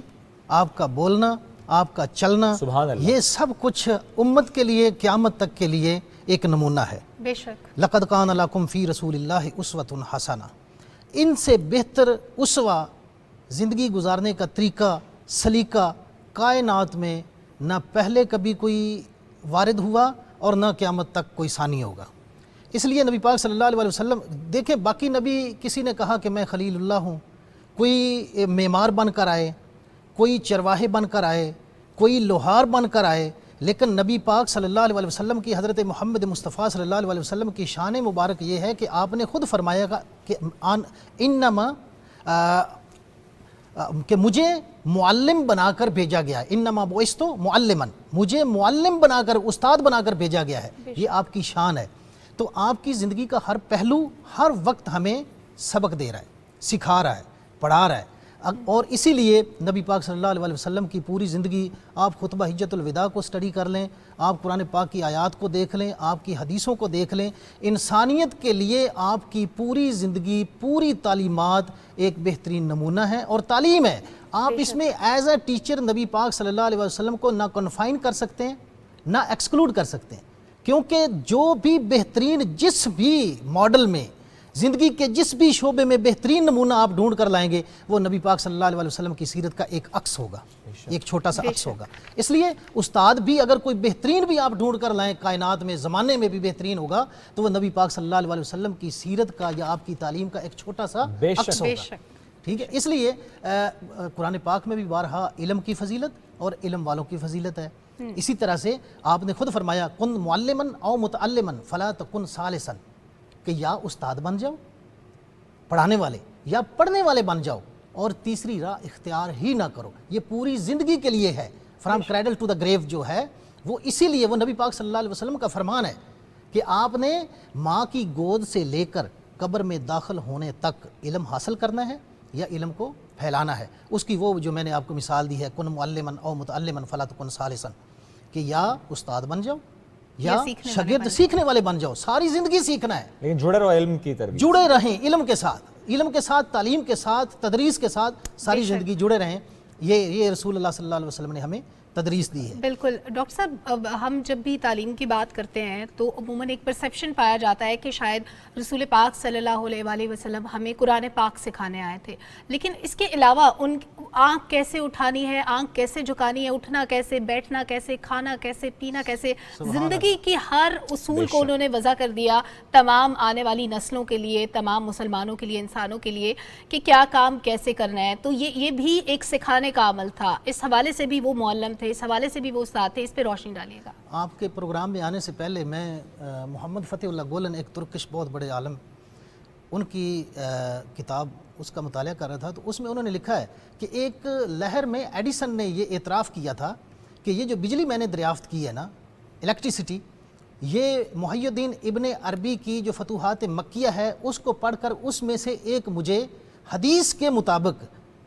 S5: آپ کا بولنا آپ کا چلنا،
S1: سبحان اللہ،
S5: یہ سب کچھ امت کے لیے قیامت تک کے لیے ایک نمونہ ہے۔
S2: بے شک
S5: لقد کان لکم فی رسول اللہ اسوۃ حسنہ، ان سے بہتر اسوہ زندگی گزارنے کا طریقہ سلیقہ کائنات میں نہ پہلے کبھی کوئی وارد ہوا اور نہ قیامت تک کوئی ثانی ہوگا۔ اس لیے نبی پاک صلی اللہ علیہ وسلم دیکھیں، باقی نبی کسی نے کہا کہ میں خلیل اللہ ہوں، کوئی معمار بن کر آئے، کوئی چرواہے بن کر آئے، کوئی لوہار بن کر آئے، لیکن نبی پاک صلی اللہ علیہ وسلم کی حضرت محمد مصطفیٰ صلی اللہ علیہ وسلم کی شان مبارک یہ ہے کہ آپ نے خود فرمایا کہ انما کہ مجھے معلم بنا کر بھیجا گیا ہے، انما بعثت معلما، مجھے معلم بنا کر، استاد بنا کر بھیجا گیا ہے، یہ آپ کی شان ہے۔ تو آپ کی زندگی کا ہر پہلو ہر وقت ہمیں سبق دے رہا ہے، سکھا رہا ہے، پڑھا رہا ہے، اور اسی لیے نبی پاک صلی اللہ علیہ وسلم کی پوری زندگی، آپ خطبہ حجت الوداع کو سٹڈی کر لیں، آپ قرآن پاک کی آیات کو دیکھ لیں، آپ کی حدیثوں کو دیکھ لیں، انسانیت کے لیے آپ کی پوری زندگی، پوری تعلیمات ایک بہترین نمونہ ہے اور تعلیم ہے۔ آپ اس میں ایز اے ٹیچر نبی پاک صلی اللہ علیہ وسلم کو نہ کنفائن کر سکتے ہیں نہ ایکسکلوڈ کر سکتے ہیں، کیونکہ جو بھی بہترین جس بھی ماڈل میں زندگی کے جس بھی شعبے میں بہترین نمونہ آپ ڈھونڈ کر لائیں گے وہ نبی پاک صلی اللہ علیہ وسلم کی سیرت کا ایک عکس ہوگا، ایک چھوٹا سا عکس ہوگا۔ اس لیے استاد بھی اگر کوئی بہترین بھی آپ ڈھونڈ کر لائیں کائنات میں، زمانے میں بھی بہترین ہوگا تو وہ نبی پاک صلی اللہ علیہ وسلم کی سیرت کا یا آپ کی تعلیم کا ایک چھوٹا سا عکس ہوگا۔ ٹھیک ہے، اس لیے قرآن پاک میں بھی بارہا علم کی فضیلت اور علم والوں کی فضیلت ہے۔ اسی طرح سے آپ نے خود فرمایا کن معلما او متعلما فلا تکن ثالثا، کہ یا استاد بن جاؤ پڑھانے والے یا پڑھنے والے بن جاؤ اور تیسری راہ اختیار ہی نہ کرو۔ یہ پوری زندگی کے لیے ہے، فرام کریڈل ٹو دا گریو جو ہے وہ اسی لیے وہ نبی پاک صلی اللہ علیہ وسلم کا فرمان ہے کہ آپ نے ماں کی گود سے لے کر قبر میں داخل ہونے تک علم حاصل کرنا ہے یا علم کو پھیلانا ہے۔ اس کی وہ جو میں نے آپ کو مثال دی ہے کن معلما او متعلما فلا تکن ثالثا، کہ یا استاد بن جاؤ یا شاگرد سیکھنے والے بن جاؤ، ساری زندگی سیکھنا ہے،
S1: لیکن جڑے رہو علم کی طرف،
S5: جڑے رہیں علم کے ساتھ تعلیم کے ساتھ تدریس کے ساتھ ساری زندگی جڑے رہیں۔ یہ رسول اللہ صلی اللہ علیہ وسلم نے ہمیں تدریس دی ہے۔
S2: بالکل ڈاکٹر صاحب، اب ہم جب بھی تعلیم کی بات کرتے ہیں تو عموماً ایک پرسیپشن پایا جاتا ہے کہ شاید رسول پاک صلی اللہ علیہ وآلہ وسلم ہمیں قرآن پاک سکھانے آئے تھے، لیکن اس کے علاوہ ان آنکھ کیسے اٹھانی ہے، آنکھ کیسے جھکانی ہے، اٹھنا کیسے، بیٹھنا کیسے، کھانا کیسے، پینا کیسے، زندگی کی ہر اصول کو انہوں نے وضع کر دیا تمام آنے والی نسلوں کے لیے، تمام مسلمانوں کے لیے، انسانوں کے لیے کہ کیا کام کیسے کرنا ہے۔ تو یہ بھی ایک سکھانے کا عمل تھا، اس حوالے سے بھی وہ معلم تھے، اس حوالے سے بھی وہ استاد تھے، اس پہ روشنی ڈالیے گا۔
S5: آپ کے پروگرام میں آنے سے پہلے میں محمد فتح اللہ گولن، ایک ترکش بہت بڑے عالم، ان کی کتاب اس کا مطالعہ کر رہا تھا، تو اس میں انہوں نے لکھا ہے کہ ایک لہر میں ایڈیسن نے یہ اعتراف کیا تھا کہ یہ جو بجلی میں نے دریافت کی ہے نا، الیکٹریسٹی، یہ محی الدین ابن عربی کی جو فتوحات مکیہ ہے اس کو پڑھ کر اس میں سے ایک مجھے حدیث کے مطابق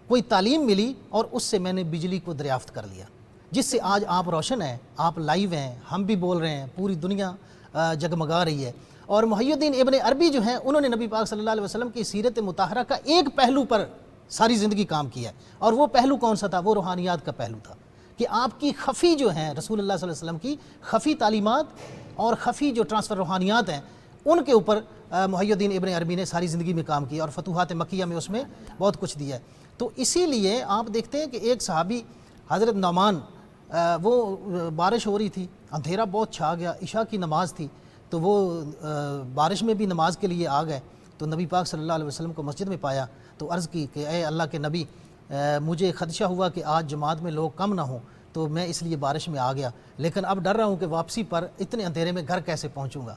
S5: کوئی تعلیم ملی اور اس سے میں نے بجلی کو دریافت کر لیا، جس سے آج آپ روشن ہیں، آپ لائیو ہیں، ہم بھی بول رہے ہیں، پوری دنیا جگمگا رہی ہے۔ اور محی الدین ابن عربی جو ہیں انہوں نے نبی پاک صلی اللہ علیہ وسلم کی سیرت مطہرہ کا ایک پہلو پر ساری زندگی کام کیا ہے، اور وہ پہلو کون سا تھا؟ وہ روحانیات کا پہلو تھا کہ آپ کی خفی جو ہیں رسول اللہ صلی اللہ علیہ وسلم کی خفی تعلیمات اور خفی جو ٹرانسفر روحانیات ہیں ان کے اوپر محی الدین ابن عربی نے ساری زندگی میں کام کیا، اور فتوحات مکیہ میں اس میں بہت کچھ دیا ہے۔ تو اسی لیے آپ دیکھتے ہیں کہ ایک صحابی حضرت نعمان، وہ بارش ہو رہی تھی، اندھیرا بہت چھا گیا، عشاء کی نماز تھی، تو وہ بارش میں بھی نماز کے لیے آ گئے، تو نبی پاک صلی اللہ علیہ وسلم کو مسجد میں پایا تو عرض کی کہ اے اللہ کے نبی، مجھے خدشہ ہوا کہ آج جماعت میں لوگ کم نہ ہوں تو میں اس لیے بارش میں آ گیا، لیکن اب ڈر رہا ہوں کہ واپسی پر اتنے اندھیرے میں گھر کیسے پہنچوں گا۔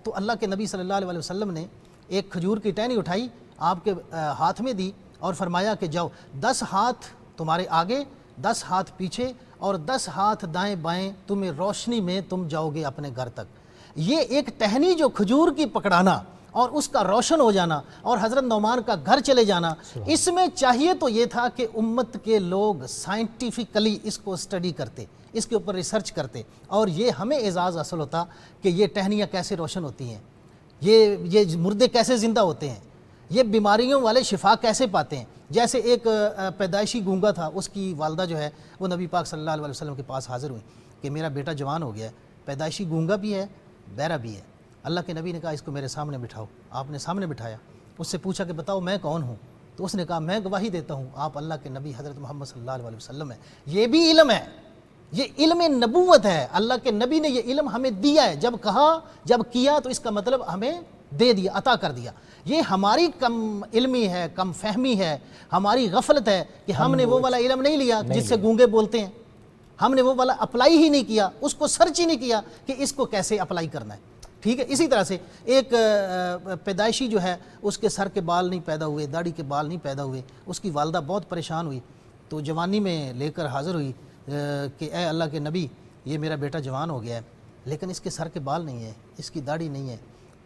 S5: تو اللہ کے نبی صلی اللہ علیہ وسلم نے ایک کھجور کی ٹہنی اٹھائی، آپ کے ہاتھ میں دی اور فرمایا کہ جاؤ 10 ہاتھ تمہارے آگے، 10 ہاتھ پیچھے اور 10 ہاتھ دائیں بائیں، تمہیں روشنی میں تم جاؤ گے اپنے گھر تک۔ یہ ایک ٹہنی جو کھجور کی پکڑانا اور اس کا روشن ہو جانا اور حضرت نعمان کا گھر چلے جانا، اس میں چاہیے تو یہ تھا کہ امت کے لوگ سائنٹیفکلی اس کو سٹڈی کرتے، اس کے اوپر ریسرچ کرتے، اور یہ ہمیں اعزاز حاصل ہوتا کہ یہ ٹہنیاں کیسے روشن ہوتی ہیں، یہ مردے کیسے زندہ ہوتے ہیں، یہ بیماریوں والے شفا کیسے پاتے ہیں؟ جیسے ایک پیدائشی گونگا تھا، اس کی والدہ جو ہے وہ نبی پاک صلی اللہ علیہ وسلم کے پاس حاضر ہوئی کہ میرا بیٹا جوان ہو گیا ہے، پیدائشی گونگا بھی ہے، بہرا بھی ہے۔ اللہ کے نبی نے کہا اس کو میرے سامنے بٹھاؤ۔ آپ نے سامنے بٹھایا، اس سے پوچھا کہ بتاؤ میں کون ہوں؟ تو اس نے کہا میں گواہی دیتا ہوں آپ اللہ کے نبی حضرت محمد صلی اللہ علیہ وسلم ہیں۔ یہ بھی علم ہے، یہ علم نبوت ہے، اللہ کے نبی نے یہ علم ہمیں دیا ہے، جب کہا جب کیا تو اس کا مطلب ہمیں دے دیا، عطا کر دیا۔ یہ ہماری کم علمی ہے، کم فہمی ہے، ہماری غفلت ہے کہ ہم نے وہ والا علم نہیں لیا جس سے گونگے بولتے ہیں، ہم نے وہ والا اپلائی ہی نہیں کیا، اس کو سرچ ہی نہیں کیا کہ اس کو کیسے اپلائی کرنا ہے۔ ٹھیک ہے، اسی طرح سے ایک پیدائشی جو ہے اس کے سر کے بال نہیں پیدا ہوئے، داڑھی کے بال نہیں پیدا ہوئے، اس کی والدہ بہت پریشان ہوئی، تو جوانی میں لے کر حاضر ہوئی کہ اے اللہ کے نبی یہ میرا بیٹا جوان ہو گیا ہے لیکن اس کے سر کے بال نہیں ہیں، اس کی داڑھی نہیں ہے،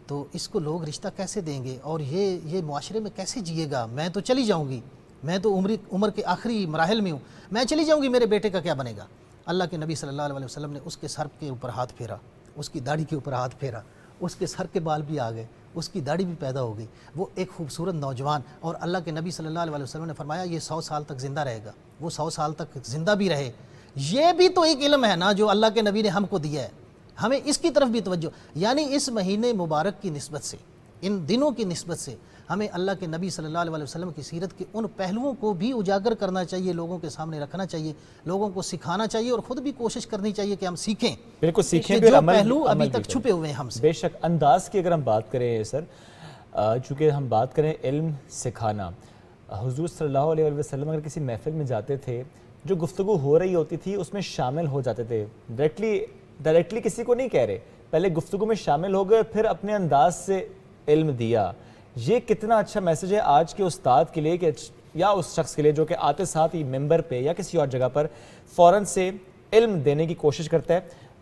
S5: تو اس کو لوگ رشتہ کیسے دیں گے اور یہ معاشرے میں کیسے جیے گا؟ میں تو چلی جاؤں گی، میں تو عمر کے آخری مراحل میں ہوں، میں چلی جاؤں گی، میرے بیٹے کا کیا بنے گا؟ اللہ کے نبی صلی اللہ علیہ وسلم نے اس کے سر کے اوپر ہاتھ پھیرا، اس کی داڑھی کے اوپر ہاتھ پھیرا، اس کے سر کے بال بھی آ گئے، اس کی داڑھی بھی پیدا ہو گئی، وہ ایک خوبصورت نوجوان، اور اللہ کے نبی صلی اللہ علیہ وسلم نے فرمایا یہ 100 سال تک زندہ رہے گا، وہ 100 سال تک زندہ بھی رہے۔ یہ بھی تو ایک علم ہے نا جو اللہ کے نبی نے ہم کو دیا ہے، ہمیں اس کی طرف بھی توجہ، یعنی اس مہینے مبارک کی نسبت سے، ان دنوں کی نسبت سے ہمیں اللہ کے نبی صلی اللہ علیہ وسلم کی سیرت کے ان پہلوؤں کو بھی اجاگر کرنا چاہیے، لوگوں کے سامنے رکھنا چاہیے، لوگوں کو سکھانا چاہیے، اور خود بھی کوشش کرنی چاہیے کہ ہم سیکھیں،
S1: بالکل سیکھیں
S5: کہ
S1: بھی،
S5: جو
S1: عمل
S5: پہلو ابھی
S1: بھی
S5: تک
S1: کریں۔
S5: چھپے ہوئے ہیں ہم سے۔
S1: بے شک انداز کی اگر ہم بات کریں سر، چونکہ ہم بات کریں علم سکھانا، حضور صلی اللہ علیہ وسلم اگر کسی محفل میں جاتے تھے، جو گفتگو ہو رہی ہوتی تھی اس میں شامل ہو جاتے تھے، ڈائریکٹلی کسی کو نہیں کہہ رہے، پہلے گفتگو میں شامل ہو گئے، پھر اپنے انداز سے علم دیا۔ یہ کتنا اچھا میسج ہے آج کے استاد کے لیے کہ یا اس شخص کے لیے جو کہ آتے ساتھ ہی ممبر پہ یا کسی اور جگہ پر فوراً سے علم دینے کی کوشش کرتا ہے،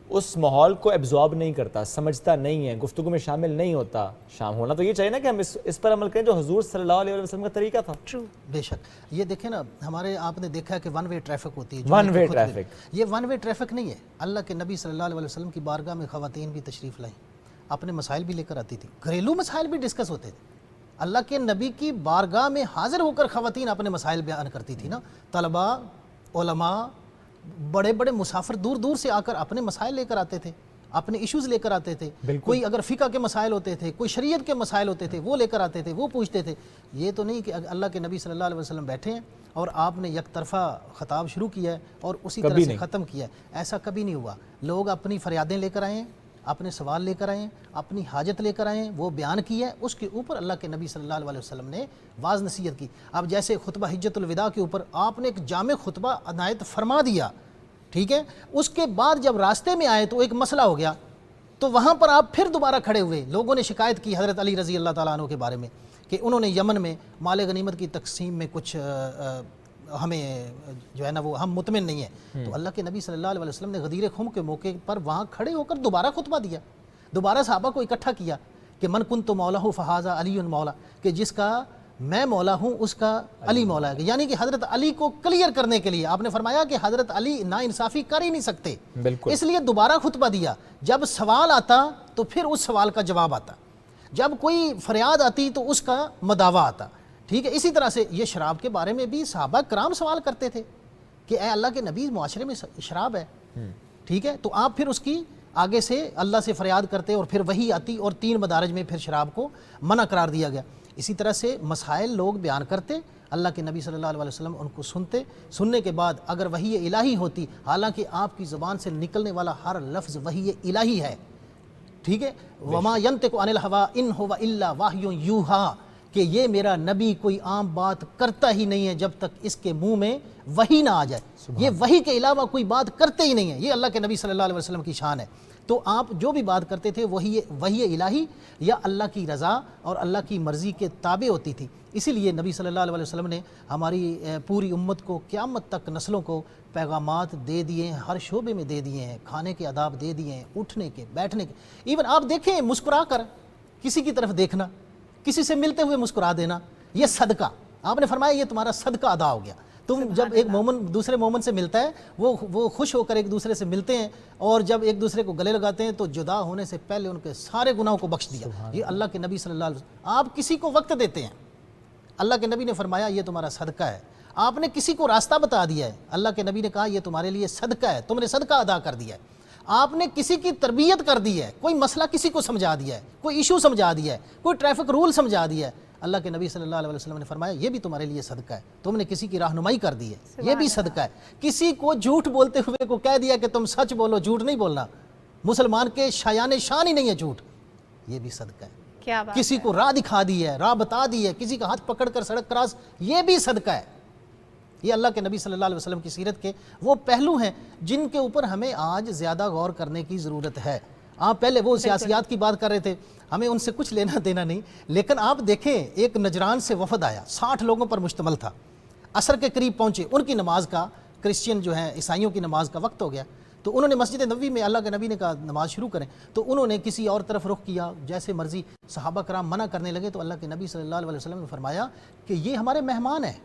S1: اس ماحول کو ایبزارب نہیں کرتا، سمجھتا نہیں ہے، گفتگو میں شامل نہیں ہوتا۔ شام ہونا تو یہ چاہیے نا کہ ہم اس پر عمل کریں جو حضور صلی اللہ علیہ وسلم کا طریقہ تھا۔
S5: بے شک، یہ دیکھیں نا، ہمارے آپ نے دیکھا ہے کہ ون وے ٹریفک ہوتی ہے،
S1: ون وے ٹریفک،
S5: یہ ون وے ٹریفک نہیں ہے۔ اللہ کے نبی صلی اللہ علیہ وسلم کی بارگاہ میں خواتین بھی تشریف لائیں، اپنے مسائل بھی لے کر آتی تھی، گھریلو مسائل بھی ڈسکس ہوتے تھے۔ اللہ کے نبی کی بارگاہ میں حاضر ہو کر خواتین اپنے مسائل بیان کرتی تھی نا، طلباء، علماء، بڑے بڑے مسافر دور دور سے آ کر اپنے مسائل لے کر آتے تھے، اپنے ایشوز لے کر آتے تھے، کوئی اگر فقہ کے مسائل ہوتے تھے، کوئی شریعت کے مسائل ہوتے تھے، وہ لے کر آتے تھے، وہ پوچھتے تھے۔ یہ تو نہیں کہ اللہ کے نبی صلی اللہ علیہ وسلم بیٹھے ہیں اور آپ نے یک طرفہ خطاب شروع کیا ہے اور اسی طرح سے ختم کیا ہے، ایسا کبھی نہیں ہوا۔ لوگ اپنی فریادیں لے کر آئے ہیں، اپنے سوال لے کر آئیں، اپنی حاجت لے کر آئیں، وہ بیان کی ہے، اس کے اوپر اللہ کے نبی صلی اللہ علیہ وسلم نے واعظ نصیحت کی۔ اب جیسے خطبہ حجت الوداع کے اوپر آپ نے ایک جامع خطبہ عنایت فرما دیا، ٹھیک ہے، اس کے بعد جب راستے میں آئے تو ایک مسئلہ ہو گیا، تو وہاں پر آپ پھر دوبارہ کھڑے ہوئے، لوگوں نے شکایت کی حضرت علی رضی اللہ تعالیٰ عنہ کے بارے میں کہ انہوں نے یمن میں مال غنیمت کی تقسیم میں کچھ ہمیں جو ہے نا وہ ہم مطمئن نہیں ہیں، تو اللہ کے نبی صلی اللہ علیہ وسلم نے غدیر خم کے موقع پر وہاں کھڑے ہو کر دوبارہ خطبہ دیا، دوبارہ صحابہ کو اکٹھا کیا کہ من کنت مولا فہذا علی مولا، کہ جس کا میں مولا ہوں اس کا علی مولا ہے، یعنی کہ حضرت علی کو کلیئر کرنے کے لیے آپ نے فرمایا کہ حضرت علی نا انصافی کر ہی نہیں سکتے، اس لیے دوبارہ خطبہ دیا۔ جب سوال آتا تو پھر اس سوال کا جواب آتا، جب کوئی فریاد آتی تو اس کا مداوع آتا، ٹھیک ہے۔ اسی طرح سے یہ شراب کے بارے میں بھی صحابہ کرام سوال کرتے تھے کہ اے اللہ کے نبی معاشرے میں شراب ہے، ٹھیک ہے، تو آپ پھر اس کی آگے سے اللہ سے فریاد کرتے اور پھر وہی آتی اور 3 مدارج میں پھر شراب کو منع قرار دیا گیا۔ اسی طرح سے مسائل لوگ بیان کرتے، اللہ کے نبی صلی اللہ علیہ وسلم ان کو سنتے، سننے کے بعد اگر وحی الہی ہوتی، حالانکہ آپ کی زبان سے نکلنے والا ہر لفظ وحی الہی ہے، ٹھیک ہے، وما ینطق عن الہوا ان ہوا الا وحی یوحا، کہ یہ میرا نبی کوئی عام بات کرتا ہی نہیں ہے جب تک اس کے منہ میں وحی نہ آ جائے، یہ وحی کے علاوہ کوئی بات کرتے ہی نہیں ہے، یہ اللہ کے نبی صلی اللہ علیہ وسلم کی شان ہے۔ تو آپ جو بھی بات کرتے تھے وحی الہی یا اللہ کی رضا اور اللہ کی مرضی کے تابع ہوتی تھی۔ اسی لیے نبی صلی اللہ علیہ وسلم نے ہماری پوری امت کو قیامت تک نسلوں کو پیغامات دے دیے ہیں، ہر شعبے میں دے دیے ہیں، کھانے کے آداب دے دیے ہیں، اٹھنے کے، بیٹھنے کے، ایون آپ دیکھیں مسکرا کر کسی کی طرف دیکھنا، کسی سے ملتے ہوئے مسکرا دینا، یہ صدقہ، آپ نے فرمایا یہ تمہارا صدقہ ادا ہو گیا۔ تم جب ایک مومن دوسرے مومن سے ملتا ہے وہ خوش ہو کر ایک دوسرے سے ملتے ہیں، اور جب ایک دوسرے کو گلے لگاتے ہیں تو جدا ہونے سے پہلے ان کے سارے گناہوں کو بخش دیا۔ یہ اللہ کے نبی صلی اللہ علیہ وسلم، آپ کسی کو وقت دیتے ہیں، اللہ کے نبی نے فرمایا یہ تمہارا صدقہ ہے. آپ نے کسی کو راستہ بتا دیا ہے, اللہ کے نبی نے کہا یہ تمہارے لیے صدقہ ہے, تم نے صدقہ ادا کر دیا ہے. آپ نے کسی کی تربیت کر دی ہے, کوئی مسئلہ کسی کو سمجھا دیا ہے, کوئی ایشو سمجھا دیا ہے, کوئی ٹریفک رول سمجھا دیا ہے, اللہ کے نبی صلی اللہ علیہ وسلم نے فرمایا یہ بھی تمہارے لیے صدقہ ہے. تم نے کسی کی رہنمائی کر دی ہے, یہ بھی صدقہ ہے. کسی کو جھوٹ بولتے ہوئے کو کہہ دیا کہ تم سچ بولو, جھوٹ نہیں بولنا, مسلمان کے شایان شان ہی نہیں ہے جھوٹ, یہ بھی صدقہ ہے.
S2: کیا بات
S5: کسی کو راہ دکھا دی ہے, راہ بتا دی ہے, کسی کا ہاتھ پکڑ کر سڑک کراس, یہ بھی صدقہ ہے. یہ اللہ کے نبی صلی اللہ علیہ وسلم کی سیرت کے وہ پہلو ہیں جن کے اوپر ہمیں آج زیادہ غور کرنے کی ضرورت ہے. آپ پہلے وہ سیاسیات کی بات کر رہے تھے, ہمیں ان سے کچھ لینا دینا نہیں, لیکن آپ دیکھیں ایک نجران سے وفد آیا, 60 لوگوں پر مشتمل تھا, عصر کے قریب پہنچے, ان کی نماز کا, کرسچین جو ہیں عیسائیوں کی نماز کا وقت ہو گیا, تو انہوں نے مسجد نبوی میں اللہ کے نبی نے کہا نماز شروع کریں, تو انہوں نے کسی اور طرف رخ کیا جیسے مرضی, صحابہ کرام منع کرنے لگے, تو اللہ کے نبی صلی اللہ علیہ وسلم نے فرمایا کہ یہ ہمارے مہمان ہیں,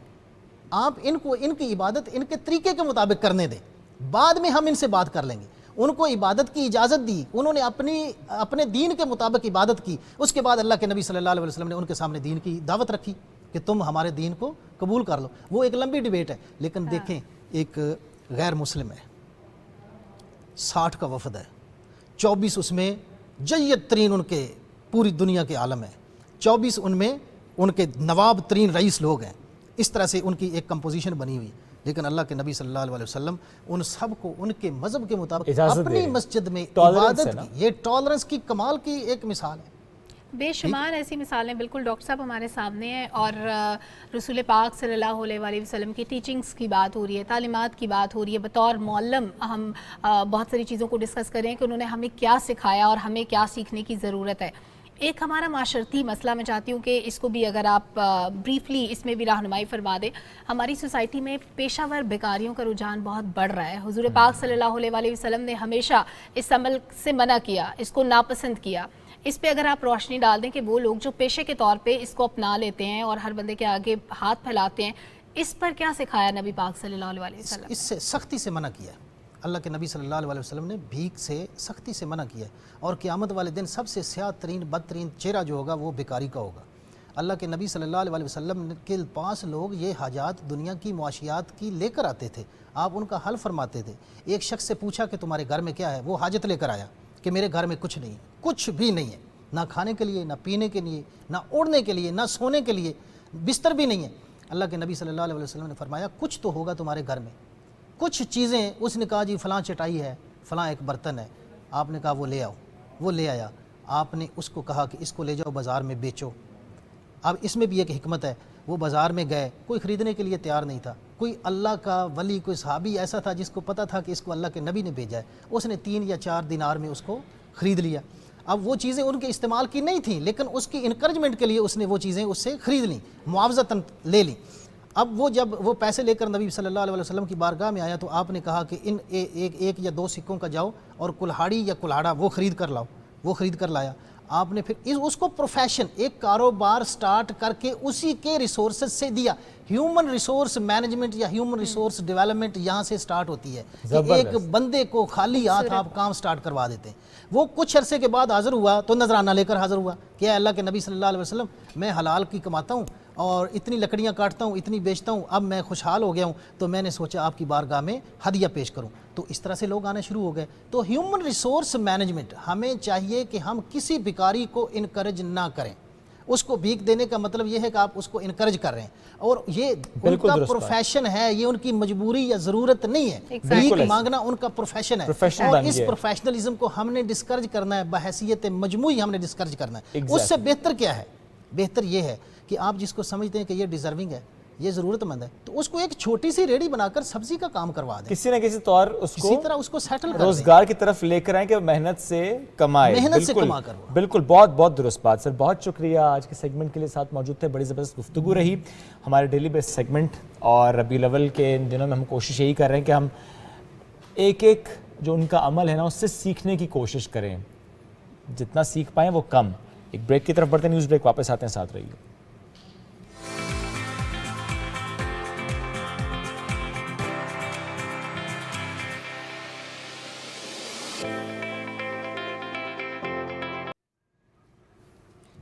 S5: آپ ان کو ان کی عبادت ان کے طریقے کے مطابق کرنے دیں, بعد میں ہم ان سے بات کر لیں گے. ان کو عبادت کی اجازت دی, انہوں نے اپنے دین کے مطابق عبادت کی. اس کے بعد اللہ کے نبی صلی اللہ علیہ وسلم نے ان کے سامنے دین کی دعوت رکھی کہ تم ہمارے دین کو قبول کر لو. وہ ایک لمبی ڈیبیٹ ہے, لیکن دیکھیں ایک غیر مسلم ہے, 60 کا وفد ہے, 24 اس میں جید ترین ان کے پوری دنیا کے عالم ہے, 24 ان میں ان کے نواب ترین رئیس لوگ ہیں. اس طرح سے ان کی ایک کمپوزیشن بنی ہوئی, لیکن اللہ کے نبی صلی اللہ علیہ وسلم ان سب کو ان کے مذہب کے مطابق اپنی مسجد میں عبادت کی. یہ ٹالرنس کی کمال کی ایک مثال ہے.
S2: بے شمار ایسی مثالیں بالکل ڈاکٹر صاحب ہمارے سامنے ہیں, اور رسول پاک صلی اللہ علیہ وسلم کی ٹیچنگز کی بات ہو رہی ہے, تعلیمات کی بات ہو رہی ہے. بطور معلم ہم بہت ساری چیزوں کو ڈسکس کریں کہ انہوں نے ہمیں کیا سکھایا اور ہمیں کیا سیکھنے کی ضرورت ہے. ایک ہمارا معاشرتی مسئلہ, میں چاہتی ہوں کہ اس کو بھی اگر آپ بریفلی اس میں بھی رہنمائی فرما دیں. ہماری سوسائٹی میں پیشہ ور بیکاریوں کا رجحان بہت بڑھ رہا ہے. حضور پاک صلی اللہ علیہ وسلم نے ہمیشہ اس عمل سے منع کیا, اس کو ناپسند کیا. اس پہ اگر آپ روشنی ڈال دیں کہ وہ لوگ جو پیشے کے طور پہ اس کو اپنا لیتے ہیں اور ہر بندے کے آگے ہاتھ پھیلاتے ہیں, اس پر کیا سکھایا نبی پاک صلی اللہ علیہ وسلم؟
S5: اس سے سختی سے منع کیا ہے. اللہ کے نبی صلی اللہ علیہ وسلم نے بھیک سے سختی سے منع کیا ہے, اور قیامت والے دن سب سے سیاہ ترین بدترین چہرہ جو ہوگا وہ بیکاری کا ہوگا. اللہ کے نبی صلی اللہ علیہ وسلم کے پاس لوگ یہ حاجات دنیا کی معاشیات کی لے کر آتے تھے, آپ ان کا حل فرماتے تھے. ایک شخص سے پوچھا کہ تمہارے گھر میں کیا ہے, وہ حاجت لے کر آیا کہ میرے گھر میں کچھ نہیں ہے, کچھ بھی نہیں ہے, نہ کھانے کے لیے, نہ پینے کے لیے, نہ اوڑھنے کے لیے, نہ سونے کے لیے, بستر بھی نہیں ہے. اللہ کے نبی صلی اللہ علیہ وسلم نے فرمایا کچھ تو ہوگا تمہارے گھر میں, کچھ چیزیں. اس نے کہا جی فلاں چٹائی ہے, فلاں ایک برتن ہے. آپ نے کہا وہ لے آؤ, وہ لے آیا. آپ نے اس کو کہا کہ اس کو لے جاؤ بازار میں بیچو. اب اس میں بھی ایک حکمت ہے, وہ بازار میں گئے, کوئی خریدنے کے لیے تیار نہیں تھا. کوئی اللہ کا ولی, کوئی صحابی ایسا تھا جس کو پتہ تھا کہ اس کو اللہ کے نبی نے بھیجا ہے, اس نے 3 یا 4 دینار میں اس کو خرید لیا. اب وہ چیزیں ان کے استعمال کی نہیں تھیں, لیکن اس کی انکریجمنٹ کے لیے اس نے وہ چیزیں اس سے خرید لیں, معاوضتاً لے لیں. اب وہ جب وہ پیسے لے کر نبی صلی اللہ علیہ وسلم کی بارگاہ میں آیا, تو آپ نے کہا کہ ان ایک یا 2 سکوں کا جاؤ اور کلہاڑی یا کلہاڑا وہ خرید کر لاؤ. وہ خرید کر لایا. آپ نے پھر اس کو پروفیشن, ایک کاروبار سٹارٹ کر کے اسی کے ریسورسز سے دیا. ہیومن ریسورس مینجمنٹ یا ہیومن ریسورس ڈیولپمنٹ یہاں سے سٹارٹ ہوتی ہے کہ ایک بندے کو خالی ہاتھ آپ کام سٹارٹ کروا دیتے ہیں. وہ کچھ عرصے کے بعد حاضر ہوا تو نذرانہ لے کر حاضر ہوا کہ اے اللہ کے نبی صلی اللہ علیہ وسلم, میں حلال کی کماتا ہوں اور اتنی لکڑیاں کاٹتا ہوں, اتنی بیچتا ہوں, اب میں خوشحال ہو گیا ہوں, تو میں نے سوچا آپ کی بارگاہ میں ہدیہ پیش کروں. تو اس طرح سے لوگ آنے شروع ہو گئے. تو ہیومن ریسورس مینجمنٹ, ہمیں چاہیے کہ ہم کسی بیکاری کو انکریج نہ کریں. اس کو بھیک دینے کا مطلب یہ ہے کہ آپ اس کو انکریج کر رہے ہیں, اور یہ ان کا پروفیشن ہے, یہ ان کی مجبوری یا ضرورت نہیں ہے. بھیک مانگنا ان کا پروفیشن ہے, اور اس پروفیشنلزم کو ہم نے ڈسکریج کرنا ہے, بحیثیت مجموعی ہم نے ڈسکریج کرنا ہے. اس سے بہتر کیا ہے؟ بہتر یہ ہے کہ آپ جس کو سمجھتے ہیں کہ یہ ڈیزرونگ ہے, یہ ضرورت مند ہے, تو اس کو ایک چھوٹی سی ریڑھی بنا کر سبزی کا کام کروا دیں,
S1: کسی نہ کسی طور
S5: کسی طرح اس کو سیٹل کر دیں,
S1: روزگار کی طرف لے کر آئیں کہ محنت سے کمائے.
S5: محنت سے کما کر.
S1: بالکل, بہت بہت درست بات سر, بہت شکریہ. آج کے سیگمنٹ کے لیے ساتھ موجود تھے, بڑی زبردست گفتگو رہی. ہمارے ڈیلی بیس سیگمنٹ اور ربیع الاول کے ان دنوں میں ہم کوشش یہی کر رہے ہیں کہ ہم ایک ایک جو ان کا عمل ہے نا اس سے سیکھنے کی کوشش کریں, جتنا سیکھ پائیں وہ کم. ایک بریک کی طرف بڑھتے ہیں, نیوز بریک, واپس آتے ہیں, ساتھ رہیے.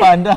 S1: panda?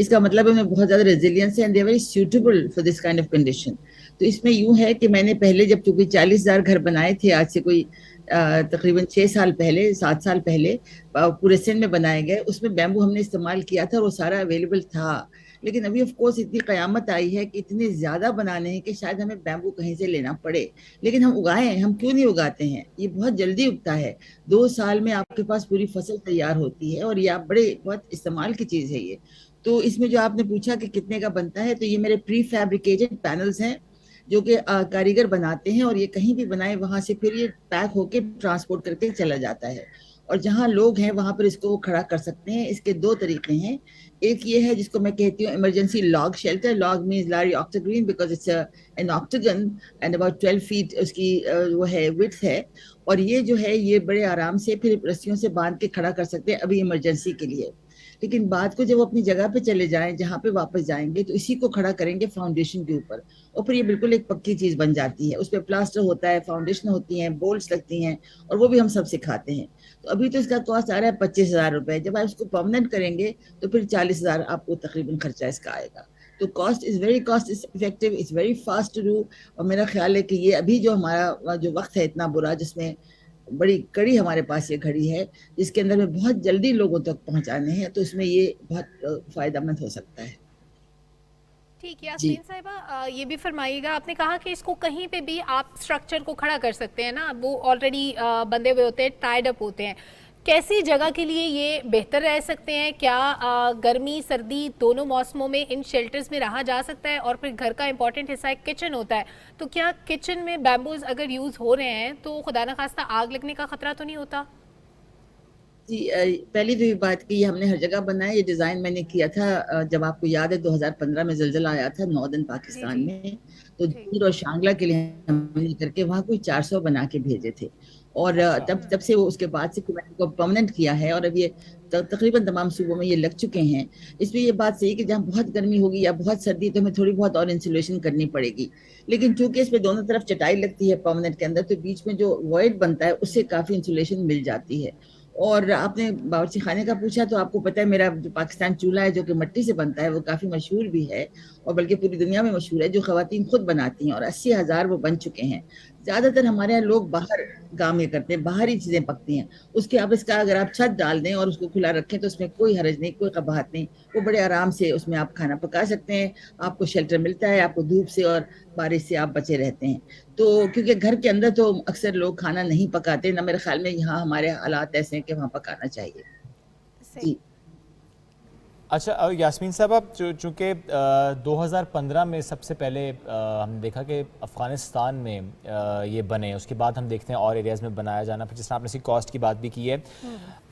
S6: اس کا مطلب ہے بہت زیادہ ریزیلینس ہے, and they are very suitable for this kind of condition. تو اس میں یوں ہے کہ میں نے پہلے جب چونکہ 40,000 گھر بنائے تھے, آج سے کوئی تقریباً 7 سال پہلے پورے سندھ میں بنائے گئے, اس میں بیمبو ہم نے استعمال کیا تھا اور وہ سارا اویلیبل تھا. لیکن ابھی آف کورس اتنی قیامت آئی ہے کہ اتنے زیادہ بنانے ہیں کہ شاید ہمیں بیمبو کہیں سے لینا پڑے, لیکن ہم اگائیں, ہم کیوں نہیں اگاتے ہیں؟ یہ بہت جلدی اگتا ہے, 2 سال میں آپ کے پاس پوری فصل تیار ہوتی ہے, اور یہ آپ بہت استعمال کی چیز ہے یہ. تو اس میں جو آپ نے پوچھا کہ کتنے کا بنتا ہے, تو یہ میرے پری فیبریکیٹڈ پینلز ہیں جو کہ کاریگر بناتے ہیں, اور یہ کہیں بھی بنائے وہاں سے پھر یہ پیک ہو کے ٹرانسپورٹ کر کے چلا جاتا ہے, اور جہاں لوگ ہیں وہاں پر اس کو کھڑا کر سکتے ہیں. اس کے 2 طریقے ہیں. ایک یہ ہے جس کو میں کہتی ہوں emergency log shelter. Log means large octagon because it's an octagon and about 12 feet اس کی وہ ہے width ہے, اور یہ جو ہے یہ بڑے آرام سے پھر رسیوں سے باندھ کے کھڑا کر سکتے ہیں ابھی ایمرجنسی کے لیے. لیکن بعد کو جب وہ اپنی جگہ پہ چلے جائیں جہاں پہ واپس جائیں گے تو اسی کو کھڑا کریں گے فاؤنڈیشن کے اوپر, اور پھر یہ بالکل ایک پکی چیز بن جاتی ہے. اس پہ پلاسٹر ہوتا ہے, فاؤنڈیشن ہوتی ہیں, بولٹس لگتی ہیں, اور وہ بھی ہم سب سکھاتے ہیں. تو ابھی تو اس کا کاسٹ آ رہا ہے 25,000 روپے. جب آپ اس کو پرماننٹ کریں گے تو پھر 40,000 آپ کو تقریباً خرچہ اس کا آئے گا. تو cost is very cost effective, it's very fast to do. اور میرا خیال ہے کہ یہ ابھی جو ہمارا جو وقت ہے اتنا برا, جس میں بڑی کڑی ہمارے پاس یہ گھڑی ہے جس کے اندر میں بہت جلدی لوگوں تک پہنچانے ہیں, تو اس میں یہ بہت فائدہ مند ہو سکتا ہے.
S2: ٹھیک ہے یاسمین صاحبہ, یہ بھی فرمائیے گا, آپ نے کہا کہ اس کو کہیں پہ بھی آپ اسٹرکچر کو کھڑا کر سکتے ہیں نا, وہ آلریڈی بندے ہوئے ہوتے ہیں, ٹائڈ اپ ہوتے ہیں. کیسی جگہ کے لیے یہ بہتر رہ سکتے ہیں؟ کیا گرمی سردی دونوں موسموں میں ان شیلٹرز میں رہا جا سکتا ہے؟ اور پھر گھر کا امپورٹنٹ حصہ ایک کچن ہوتا ہے, تو کیا کچن میں بیمبوز اگر یوز ہو رہے ہیں تو خدا نخواستہ آگ لگنے کا خطرہ تو نہیں ہوتا؟
S6: جی, پہلی جو بات کی, یہ ہم نے ہر جگہ بنایا. یہ ڈیزائن میں نے کیا تھا جب آپ کو یاد ہے 2015 میں زلزلہ آیا تھا ناردرن پاکستان میں, تو جیر اور شانگلہ کے لیے ہم نے کر کے وہاں کوئی 400 بنا کے بھیجے تھے, اور تب سے وہ اس کے بعد سے میں نے کو پرماننٹ کیا ہے, اور اب یہ تقریباً تمام صوبوں میں یہ لگ چکے ہیں. اس میں یہ بات صحیح کہ جہاں بہت گرمی ہوگی یا بہت سردی تو ہمیں تھوڑی بہت اور انسولیشن کرنی پڑے گی, لیکن چونکہ اس پہ دونوں طرف چٹائی لگتی ہے پرماننٹ کے اندر, تو بیچ میں جو وائڈ بنتا ہے اس سے کافی انسولیشن مل جاتی ہے. اور آپ نے باورچی خانے کا پوچھا, تو آپ کو پتہ ہے میرا جو پاکستان چولہا ہے جو کہ مٹی سے بنتا ہے وہ کافی مشہور بھی ہے, اور بلکہ پوری دنیا میں مشہور ہے, جو خواتین خود بناتی ہیں, اور 80,000 وہ بن چکے ہیں. زیادہ تر ہمارے یہاں لوگ باہر کام یہ کرتے ہیں, باہر ہی چیزیں پکتی ہیں. اس کے آپ اس کا اگر آپ چھت ڈال دیں اور اس کو کھلا رکھیں تو اس میں کوئی حرج نہیں, کوئی قباحت نہیں, وہ بڑے آرام سے اس میں آپ کھانا پکا سکتے ہیں. آپ کو شیلٹر ملتا ہے, آپ کو دھوپ سے اور بارش سے آپ بچے رہتے ہیں. تو کیونکہ گھر کے اندر تو اکثر لوگ کھانا نہیں پکاتے نہ, میرے خیال میں یہاں ہمارے حالات ایسے ہیں کہ وہاں پکانا چاہیے. جی
S1: اچھا یاسمین صاحب, آپ چونکہ 2015 میں سب سے پہلے ہم نے دیکھا کہ افغانستان میں یہ بنے, اس کے بعد ہم دیکھتے ہیں اور ایریاز میں بنایا جانا, پھر جس طرح آپ نے اس کی کاسٹ کی بات بھی کی ہے.